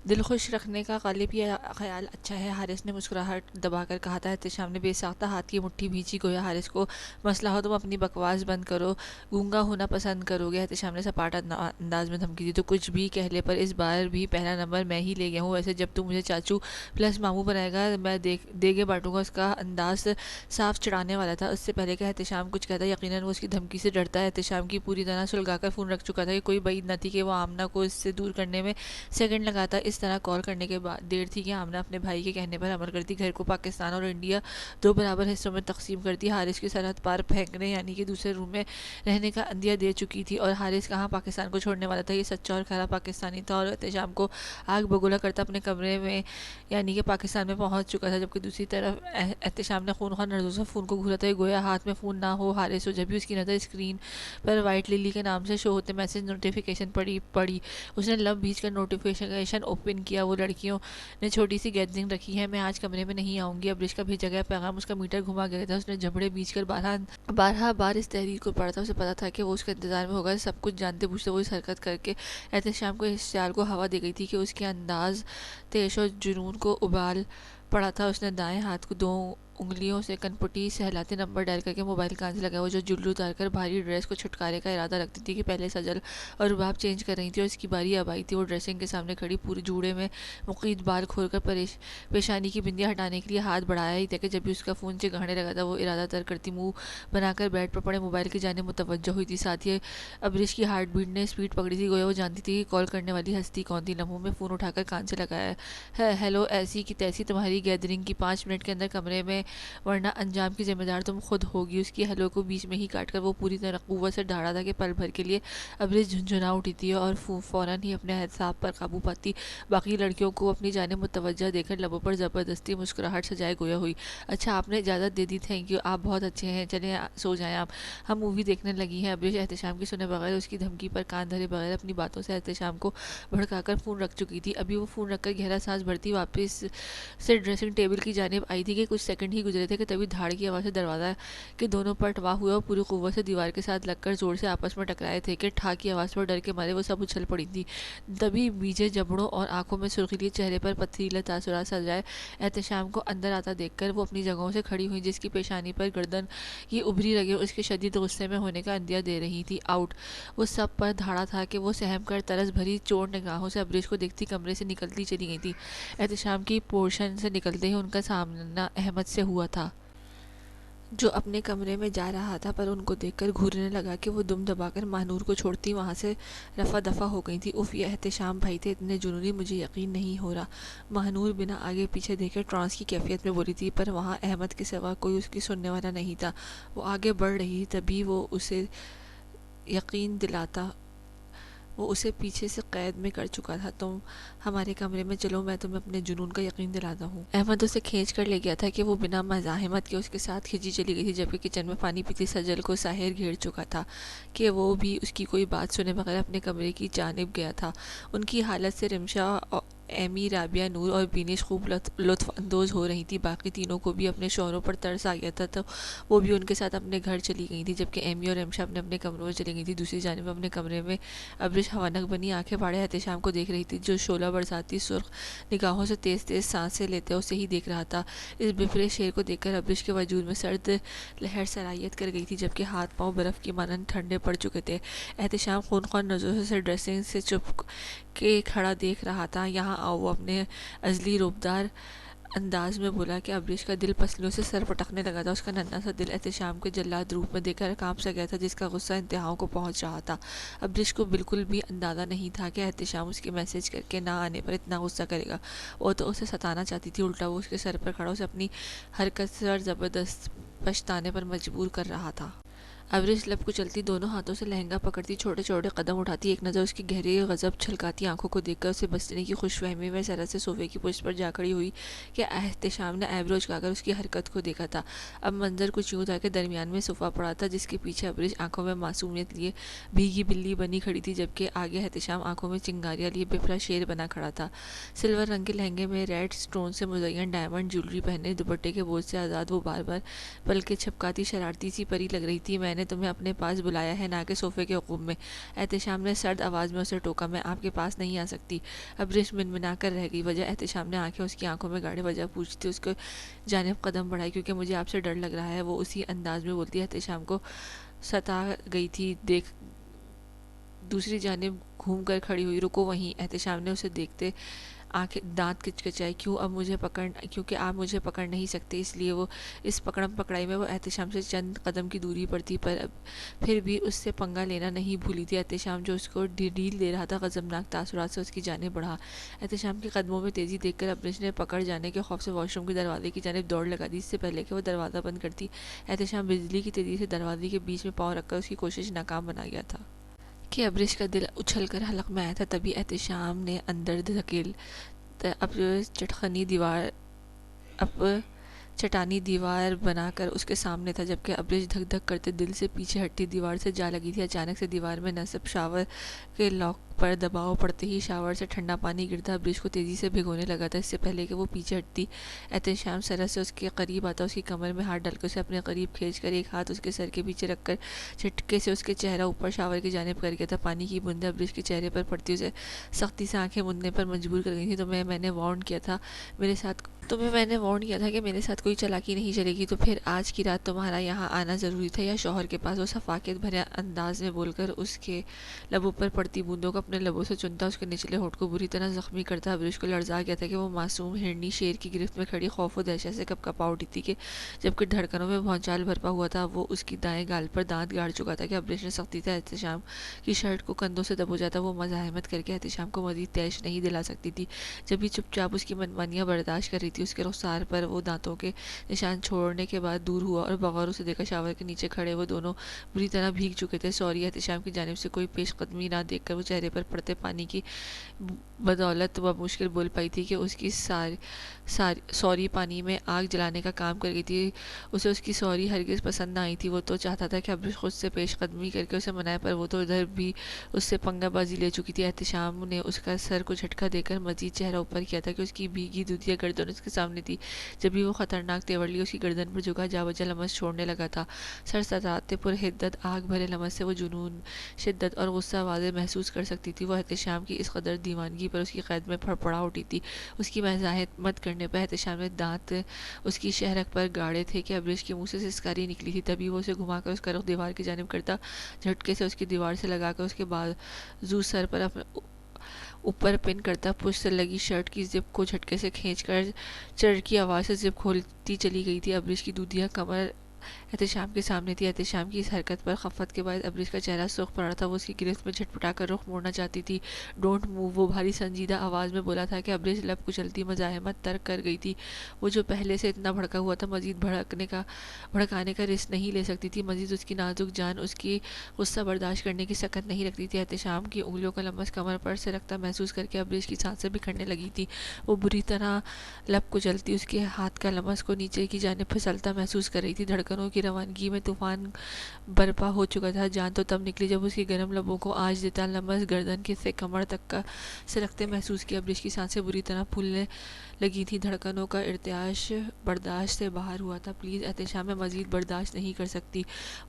دل خوش رکھنے کا غالب یہ خیال اچھا ہے، حارث نے مسکراہٹ دبا کر کہا تھا۔ احتشام نے بے ساختہ ہاتھ کی مٹھی بھینچی، گویا حارث کو مسئلہ ہو تم اپنی بکواس بند کرو، گونگا ہونا پسند کرو گے۔ احتشام نے سپاٹ انداز میں دھمکی دی، تو کچھ بھی کہہ لے، پر اس بار بھی پہلا نمبر میں ہی لے گیا ہوں۔ ویسے جب تو مجھے چاچو پلس ماموں بنائے گا میں دیگے بانٹوں گا۔ اس کا انداز صاف چڑھانے والا تھا۔ اس سے پہلے کہ احتشام کچھ کہتا، یقیناً وہ اس کی دھمکی سے ڈرتا ہے۔ احتشام کی پوری طرح سلگا کر فون رکھ چکا تھا کہ کوئی بعید نہ تھی کہ وہ آمنہ کو اس سے دور کرنے میں سیکنڈ لگاتا۔ اس طرح کال کرنے کے بعد دیر تھی کہ آمنہ اپنے بھائی کے کہنے پر عمل کرتی، گھر کو پاکستان اور انڈیا دو برابر حصوں میں تقسیم کرتی، حارث کی سرحد پار پھینکنے یعنی کہ دوسرے روم میں رہنے کا عندیہ دے چکی تھی، اور حارث کہاں پاکستان کو چھوڑنے والا تھا، یہ سچا اور کھرا پاکستانی تھا، اور احتشام کو آگ بگولا کرتا اپنے کمرے میں یعنی کہ پاکستان میں پہنچ چکا تھا۔ جبکہ دوسری طرف احتشام نے خونخوار نظروں سے فون کو گھورا تھا، گویا ہاتھ میں فون نہ ہو حارث ہو۔ جبھی اس کی نظر اسکرین پر وائٹ للی کے نام سے شو ہوتے میسج نوٹیفیکیشن پڑی، اس نے لب بھیج کر نوٹیفیکیشن اوپن کیا۔ وہ لڑکیوں نے چھوٹی سی گیدرنگ رکھی ہے، میں آج کمرے میں نہیں آؤں گی، ابریش کا بھیجا گیا پیغام اس کا میٹر گھما گیا تھا۔ اس نے جھبڑے بیچ کر بارہ بار اس تحریر کو پڑھا تھا۔ اسے پتا تھا کہ وہ اس کے انتظار میں ہوگا، سب کچھ جانتے بوجھتے وہ اس حرکت کر کے احتشام کو اس چال کو ہوا دے گئی تھی کہ اس کے انداز تیش و جنون کو ابال پڑا تھا۔ اس نے دائیں ہاتھ کو دو انگلیوں سے کنپٹی سہلاتے نمبر ڈائل کر کے موبائل کان سے لگایا۔ وہ جو جلو اتار کر بھاری ڈریس کو چھٹکارے کا ارادہ رکھتی تھی کہ پہلے سجل اور رباب چینج کر رہی تھی اور اس کی باری اب آئی تھی۔ وہ ڈریسنگ کے سامنے کھڑی پورے جوڑے میں مقید بال کھول کر پیشانی کی بندیاں ہٹانے کے لیے ہاتھ بڑھایا ہی تھا کہ جب بھی اس کا فون چگانے لگا تھا وہ ارادہ تر کرتی منہ بنا کر بیڈ پر پڑے موبائل کی جانب متوجہ ہوئی تھی۔ ساتھ ہی ابریش کی ہارٹ بیٹ نے اسپیڈ پکڑی تھی، گویا وہ جانتی تھی کہ کال کرنے والی ہستی کون تھی۔ لمحوں میں فون اٹھا کر کان سے لگایا ہے، ہیلو، ایسی کی تیسی تمہاری گیدرنگ کی 5 منٹ کے اندر کمرے میں ورنہ انجام کی ذمہ دار تم خود ہوگی۔ اس کی ہلو کو بیچ میں ہی کاٹ کر وہ پوری طرح قوت سے دھاڑا تھا کہ پل بھر کے لیے ابریز جھنجھنا اٹھی تھی اور فوراً ہی اپنے اعصاب پر قابو پاتی باقی لڑکیوں کو اپنی جانب متوجہ دیکھ کر لبوں پر زبردستی مسکراہٹ سجائے گویا ہوئی۔ اچھا آپ نے اجازت دے دی، تھینک یو، آپ بہت اچھے ہیں، چلیں سو جائیں آپ، ہم مووی دیکھنے لگی ہیں۔ ابریز احتشام کی سنے بغیر، اس کی دھمکی پر کان دھرے بغیر اپنی باتوں سے احتشام کو بھڑکا کر فون رکھ چکی تھی۔ ابھی وہ فون رکھ کر گہرا سانس بھرتی واپس سے ڈریسنگ ٹیبل کی جانب آئی تھی کہ کچھ سیکنڈ ہی گزرے تھے کہ تبھی دھاڑ کی آواز سے دروازہ کے دونوں پٹ واہ ہوئے اور پوری قوت سے دیوار کے ساتھ لگ کر زور سے آپس میں ٹکرائے تھے کہ ٹھا کی آواز پر ڈر کے مارے وہ سب اچھل پڑی تھی۔ تبھی بیجے جبڑوں اور آنکھوں میں سرخی لیے چہرے پر پتھریلے تاثرات سجائے احتشام کو اندر آتا دیکھ کر وہ اپنی جگہوں سے کھڑی ہوئی، جس کی پیشانی پر گردن کی ابھری رگیں اس کے شدید غصے میں ہونے کا عندیہ دے رہی تھی۔ آؤٹ! وہ سب پر دھاڑا تھا کہ وہ سہم کر طرز بھری چور نگاہوں سے ابریز کو دیکھتی کمرے سے نکلتی چلی گئی تھی۔ احتشام کی پورشن سے نکلتے ہی ان کا سامنا احمد سے ہوا تھا، جو اپنے کمرے میں جا رہا تھا، پر ان کو دیکھ کر گھورنے لگا کہ وہ دم دبا کر ماہنور کو چھوڑتی وہاں سے رفع دفع ہو گئی تھی۔ اف، یہ احتشام بھائی تھے اتنے جنونی، مجھے یقین نہیں ہو رہا۔ ماہنور بنا آگے پیچھے دیکھے ٹرانس کی کیفیت میں بولی تھی، پر وہاں احمد کے سوا کوئی اس کی سننے والا نہیں تھا۔ وہ آگے بڑھ رہی تھی، تبھی وہ اسے یقین دلاتا وہ اسے پیچھے سے قید میں کر چکا تھا۔ تم ہمارے کمرے میں چلو، میں تمہیں اپنے جنون کا یقین دلاتا ہوں۔ احمد اسے کھینچ کر لے گیا تھا کہ وہ بنا مزاحمت کے اس کے ساتھ کھینچی چلی گئی تھی، جبکہ کچن میں پانی پیتی سجل کو ساحر گھیر چکا تھا کہ وہ بھی اس کی کوئی بات سنے بغیر اپنے کمرے کی جانب گیا تھا۔ ان کی حالت سے رمشا، ایمی، رابعہ، نور اور بینش خوب لطف اندوز ہو رہی تھی۔ باقی تینوں کو بھی اپنے شوہروں پر ترس آ گیا تھا، تو وہ بھی ان کے ساتھ اپنے گھر چلی گئی تھی، جبکہ ایمی اور رمشا اپنے اپنے کمروں میں چلی گئی تھی۔ دوسری جانب اپنے کمرے میں ابریز حوانک بنی آنکھیں باڑے احتشام کو دیکھ رہی تھی، جو شعلہ برساتی سرخ نگاہوں سے تیز تیز سانسیں لیتے اسے ہی دیکھ رہا تھا۔ اس بفرے شیر کو دیکھ کر ابریز کے وجود میں سرد لہر سرایت کر گئی تھی، جبکہ ہاتھ پاؤں برف کی مانند ٹھنڈے پڑ چکے تھے۔ احتشام خونخوار نظروں سے ڈریسنگ سے چپ کے کھڑا دیکھ رہا تھا۔ یہاں آؤ، وہ اپنے ازلی روبدار انداز میں بولا کہ ابریز کا دل پسلیوں سے سر پٹکنے لگا تھا۔ اس کا ننھا سا دل احتشام کے جلاد روپ میں دیکھ کر کانپ سا گیا تھا، جس کا غصہ انتہاؤں کو پہنچ رہا تھا۔ ابریز کو بالکل بھی اندازہ نہیں تھا کہ احتشام اس کے میسج کر کے نہ آنے پر اتنا غصہ کرے گا۔ وہ تو اسے ستانا چاہتی تھی، الٹا وہ اس کے سر پر کھڑا اسے اپنی حرکت سے زبردست پچھتانے پر مجبور کر رہا تھا۔ ابریز لب کچلتی، دونوں ہاتھوں سے لہنگا پکڑتی، چھوٹے چھوٹے قدم اٹھاتی، ایک نظر اس کی گہری غضب چھلکاتی آنکھوں کو دیکھ کر اسے بچنے کی خوش فہمی میں ذرا سے صوفے کی پشت پر جا کھڑی ہوئی کہ احتشام نے آئیبرو اچکا کر اس کی حرکت کو دیکھا تھا۔ اب منظر کچھ یوں تھا کہ درمیان میں صوفہ پڑا تھا، جس کے پیچھے ابریز آنکھوں میں معصومیت لیے بھیگی بلی بنی کھڑی تھی، جبکہ آگے احتشام آنکھوں میں چنگاریاں لیے بفرا شیر بنا کھڑا تھا۔ سلور رنگ کے لہنگے میں ریڈ سٹون سے مزین ڈائمنڈ جیولری پہنے، دوپٹے کے بوجھ سے آزاد، وہ بار بار پلکیں چھپکاتی شرارتی سی پری لگ رہی تھی۔ میں نے تمہیں اپنے پاس بلایا ہے، نہ کہ صوفے کے عقوب میں، احتشام نے سرد آواز میں اسے ٹوکا۔ میں آپ کے پاس نہیں آ سکتی۔ ابریز منمنا کر رہ گئی۔ وجہ؟ احتشام نے آنکھیں اس کی آنکھوں میں گاڑے وجہ پوچھتی اس کے جانب قدم بڑھائے۔ کیونکہ مجھے آپ سے ڈر لگ رہا ہے، وہ اسی انداز میں بولتی احتشام کو ستا گئی تھی۔ دیکھ دوسری جانب گھوم کر کھڑی ہوئی۔ رکو وہیں، احتشام نے اسے دیکھتے آنکھیں دانت کچکچائے۔ کیونکہ آپ مجھے پکڑ نہیں سکتے، اس لیے وہ اس پکڑم پکڑائی میں وہ احتشام سے چند قدم کی دوری پر تھی، پر پھر بھی اس سے پنگا لینا نہیں بھولی تھی۔ احتشام جو اس کو ڈھیل دے رہا تھا، غضبناک تاثرات سے اس کی جانب بڑھا۔ احتشام کے قدموں میں تیزی دیکھ کر ابریز نے پکڑ جانے کے خوف سے واش روم کے دروازے کی جانب دوڑ لگا دی۔ اس سے پہلے کہ وہ دروازہ بند کرتی، احتشام بجلی کی تیزی سے دروازے کے بیچ میں پاؤں رکھ کر اس کی کوشش ناکام بنا گیا تھا کہ ابریز کا دل اچھل کر حلق میں آیا تھا۔ تبھی احتشام نے اندر دھکیل اب چٹانی دیوار بنا کر اس کے سامنے تھا، جبکہ ابریز دھک دھک کرتے دل سے پیچھے ہٹتی دیوار سے جا لگی تھی۔ اچانک سے دیوار میں نصب شاور کے لاک پر دباؤ پڑتے ہی شاور سے ٹھنڈا پانی گرتا ابریز کو تیزی سے بھگونے لگا تھا۔ اس سے پہلے کہ وہ پیچھے ہٹتی، احتشام سرس سے اس کے قریب آتا، اس کی کمر میں ہاتھ ڈال کر اسے اپنے قریب کھینچ کر ایک ہاتھ اس کے سر کے پیچھے رکھ کر جھٹکے سے اس کے چہرہ اوپر شاور کی جانب کر گیا تھا۔ پانی کی بوندیں ابریز کے چہرے پر پڑتی اسے سختی سے آنکھیں موندنے پر مجبور کر گئی تھی۔ تمہیں میں نے وارن کیا تھا کہ میرے ساتھ کوئی چالاکی نہیں چلے گی، تو پھر آج کی رات تمہارا یہاں آنا ضروری تھا یا شوہر کے پاس؟ وہ شفقت بھرے انداز میں بول کر اس کے لبوں پر پڑتی بوندوں کو اپنے لبوں سے چنتا، اس کے نچلے ہونٹ کو بری طرح زخمی کرتا۔ ابریز کو لرزا گیا تھا کہ وہ معصوم ہرنی شیر کی گرفت میں کھڑی خوف و دہشت سے کپ کپا اٹھی تھی، کہ جبکہ دھڑکنوں میں بھونچال بھرپا ہوا تھا، وہ اس کی دائیں گال پر دانت گاڑ چکا تھا کہ ابریز نے سختی سے احتشام کی شرٹ کو کندھوں سے دبوچا تھا۔ وہ مزاحمت کر کے احتشام کو مزید تیش نہیں دلا سکتی تھی، جبھی چپ چاپ اس کی منمانیاں برداشت کر رہی تھی۔ تھی اس کے رخسار پر وہ دانتوں کے نشان چھوڑنے کے بعد دور ہوا اور بغور اسے دیکھا شاور کے نیچے کھڑے وہ دونوں بری طرح بھیگ چکے تھے. سوری احتشام کی جانب سے کوئی پیش قدمی نہ دیکھ کر وہ چہرے پر پڑتے پانی کی بدولت بمشکل بول پائی تھی کہ اس کی سوری پانی میں آگ جلانے کا کام کر گئی تھی. اسے اس کی سوری ہرگز پسند نہ آئی تھی. وہ تو چاہتا تھا کہ ابریش خود سے پیش قدمی کر کے اسے منائے پر وہ تو ادھر بھی اس سے پنگا بازی لے چکی تھی. احتشام نے اس کا سر کو جھٹکا دے کر مزید چہرہ اوپر کیا تھا کہ اس کی بھیگی دودھیا گردن اس کے سامنے تھی. جبھی وہ خطرناک تیور لیے اس کی گردن پر جھکا جا بجا لمس چھوڑنے لگا تھا. سر سراتے پر حدت آگ بھرے لمس سے وہ جنون، شدت اور غصہ واضح محسوس کر سکتی تھی. وہ احتشام کی اس قدر دیوانگی پر اس کی قید میں پھڑپڑا اٹھی تھی. اس کی مزاحمت کرنے پر احتشام نے دانت اس کی شہرک پر گاڑے تھے کہ ابریش کے منہ سے سسکاری نکلی تھی. تبھی وہ اسے گھما کر اس کا رخ دیوار کی جانب کرتا جھٹکے سے اس کی دیوار سے لگا کر اس کے بازو سر پر اپنے اوپر پن کرتا پشت سے لگی شرٹ کی زپ کو جھٹکے سے کھینچ کر چرر کی آواز سے زپ کھولتی چلی گئی تھی. ابریش کی دودھیا کمر احتشام کے سامنے تھی. احتشام کی اس حرکت پر خفت کے باعث ابریش کا چہرہ سرخ پڑا تھا. وہ اس کی گرفت میں جھٹپٹا کر رخ موڑنا چاہتی تھی. ڈونٹ موو، وہ بھاری سنجیدہ آواز میں بولا تھا کہ ابریش لب کچلتی مزاحمت ترک کر گئی تھی. وہ جو پہلے سے اتنا بھڑکا ہوا تھا مزید بھڑکانے کا رسک نہیں لے سکتی تھی. مزید اس کی نازک جان اس کی غصہ برداشت کرنے کی سکت نہیں رکھتی تھی. احتشام کی انگلیوں کا لمس کمر پر سرکتا محسوس کر کے ابریش کی سانسیں بکھرنے لگی تھی. وہ بری طرح لب کچلتی اس کے ہاتھ کا لمس کو نیچے کی جانب پھسلتا محسوس کر رہی تھی. دھڑکنوں کی روانگی میں طوفان برپا ہو چکا تھا. جان تو تب نکلی جب اس کی گرم لبوں کو آج دیتا لمس گردن کے سے کمر تک کا سرکتے محسوس کیا. ابریش کی سانسیں بری طرح پھولنے لگی تھی. دھڑکنوں کا ارتعاش برداشت سے باہر ہوا تھا. پلیز احتشام میں مزید برداشت نہیں کر سکتی،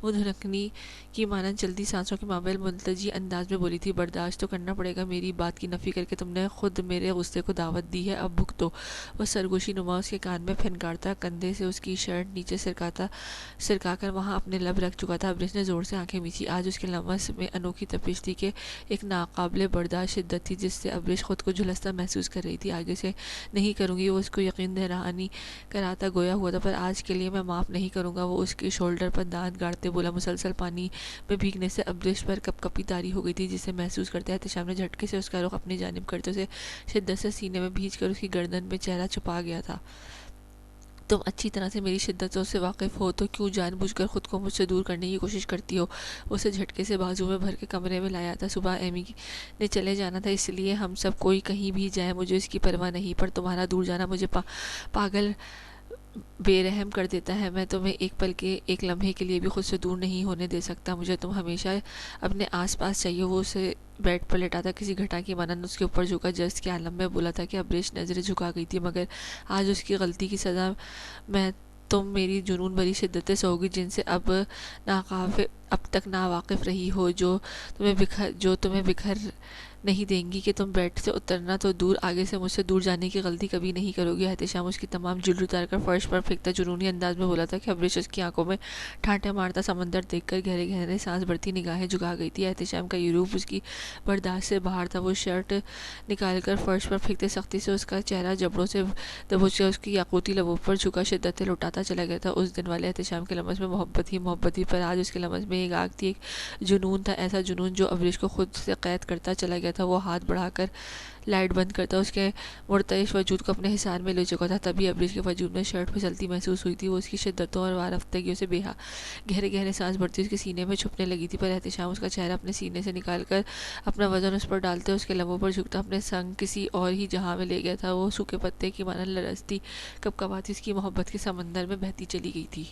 وہ دھڑکنی کی مانند چلتی سانسوں کے مابین ملتجی انداز میں بولی تھی. برداشت تو کرنا پڑے گا. میری بات کی نفی کر کے تم نے خود میرے غصے کو دعوت دی ہے، اب بھگتو. وہ سرگوشی نما اس کے کان میں پھنکارتا کندھے سے اس کی شرٹ نیچے سرکا کر وہاں اپنے لب رکھ چکا تھا. ابریش نے زور سے آنکھیں میچی. آج اس کے لمس میں انوکھی تپش تھی کہ ایک ناقابل برداشت شدت تھی جس سے ابریش خود کو جھلستا محسوس کر رہی تھی. آگے سے نہیں کروں گی، وہ اس کو یقین دہانی کراتا گویا ہوا تھا، پر آج کے لیے میں معاف نہیں کروں گا. وہ اس کے شولڈر پر دانت گاڑتے بولا. مسلسل پانی میں بھیگنے سے ابریش پر کپ کپی طاری ہو گئی تھی جسے محسوس کرتے احتشام نے جھٹکے سے اس کا رخ اپنی جانب کرتے اسے شدت سے سینے میں بھینچ کر اس کی گردن میں چہرہ چھپا گیا تھا. تم اچھی طرح سے میری شدتوں سے واقف ہو تو کیوں جان بوجھ کر خود کو مجھ سے دور کرنے کی کوشش کرتی ہو؟ وہ اسے جھٹکے سے بازو میں بھر کے کمرے میں لایا تھا. صبح ایمی نے چلے جانا تھا، اس لیے ہم سب کوئی کہیں بھی جائے مجھے اس کی پرواہ نہیں، پر تمہارا دور جانا مجھے پاگل بے رحم کر دیتا ہے. میں تمہیں ایک پل کے ایک لمحے کے لیے بھی خود سے دور نہیں ہونے دے سکتا. مجھے تم ہمیشہ اپنے آس پاس چاہیے. وہ اسے بیڈ پر لٹاتا کسی گھٹا کی مانند اس کے اوپر جھکا. جس کے عالم میں بولا تھا کہ ابریش نظریں جھکا گئی تھی، مگر آج اس کی غلطی کی سزا میں تم میری جنون بھری شدتیں سہوگی جن سے اب تک ناواقف رہی ہو، جو تمہیں بکھر نہیں دیں گی کہ تم بیڈ سے اترنا تو دور آگے سے مجھ سے دور جانے کی غلطی کبھی نہیں کرو گی. احتشام اس کی تمام جلد اتار کر فرش پر پھینکتا جنونی انداز میں بولا تھا کہ ابریش اس کی آنکھوں میں ٹھانٹے مارتا سمندر دیکھ کر گہرے گہرے سانس بھرتی نگاہیں جھکا گئی تھی. احتشام کا یہ روپ اس کی برداشت سے باہر تھا. وہ شرٹ نکال کر فرش پر پھینکتے سختی سے اس کا چہرہ جبڑوں سے دبوچ کر اس کی یاقوتی لبوں پر جھکا شدت لٹاتا چلا گیا تھا. اس دن والے احتشام کے لمس میں محبت ہی، پر آج اس کے لمس میں ایک آگ تھی، ایک جنون تھا، ایسا جنون جو ابریش کو خود سے قید کرتا چلا گیا تھا. وہ ہاتھ بڑھا کر لائٹ بند کرتا اس کے مرتعش وجود کو اپنے حصار میں لے چکا تھا. تبھی ابریش کے وجود میں شرٹ پھسلتی محسوس ہوئی تھی. وہ اس کی شدتوں اور وارفتگیوں سے گہرے گہرے سانس بھرتی اس کے سینے میں چھپنے لگی تھی. پر احتشام اس کا چہرہ اپنے سینے سے نکال کر اپنا وزن اس پر ڈالتے اس کے لبوں پر جھکتا اپنے سنگ کسی اور ہی جہاں میں لے گیا تھا. وہ سوکھے پتے کی مانند لرزتی کپکپاتی اس کی محبت کے سمندر میں بہتی چلی گئی تھی.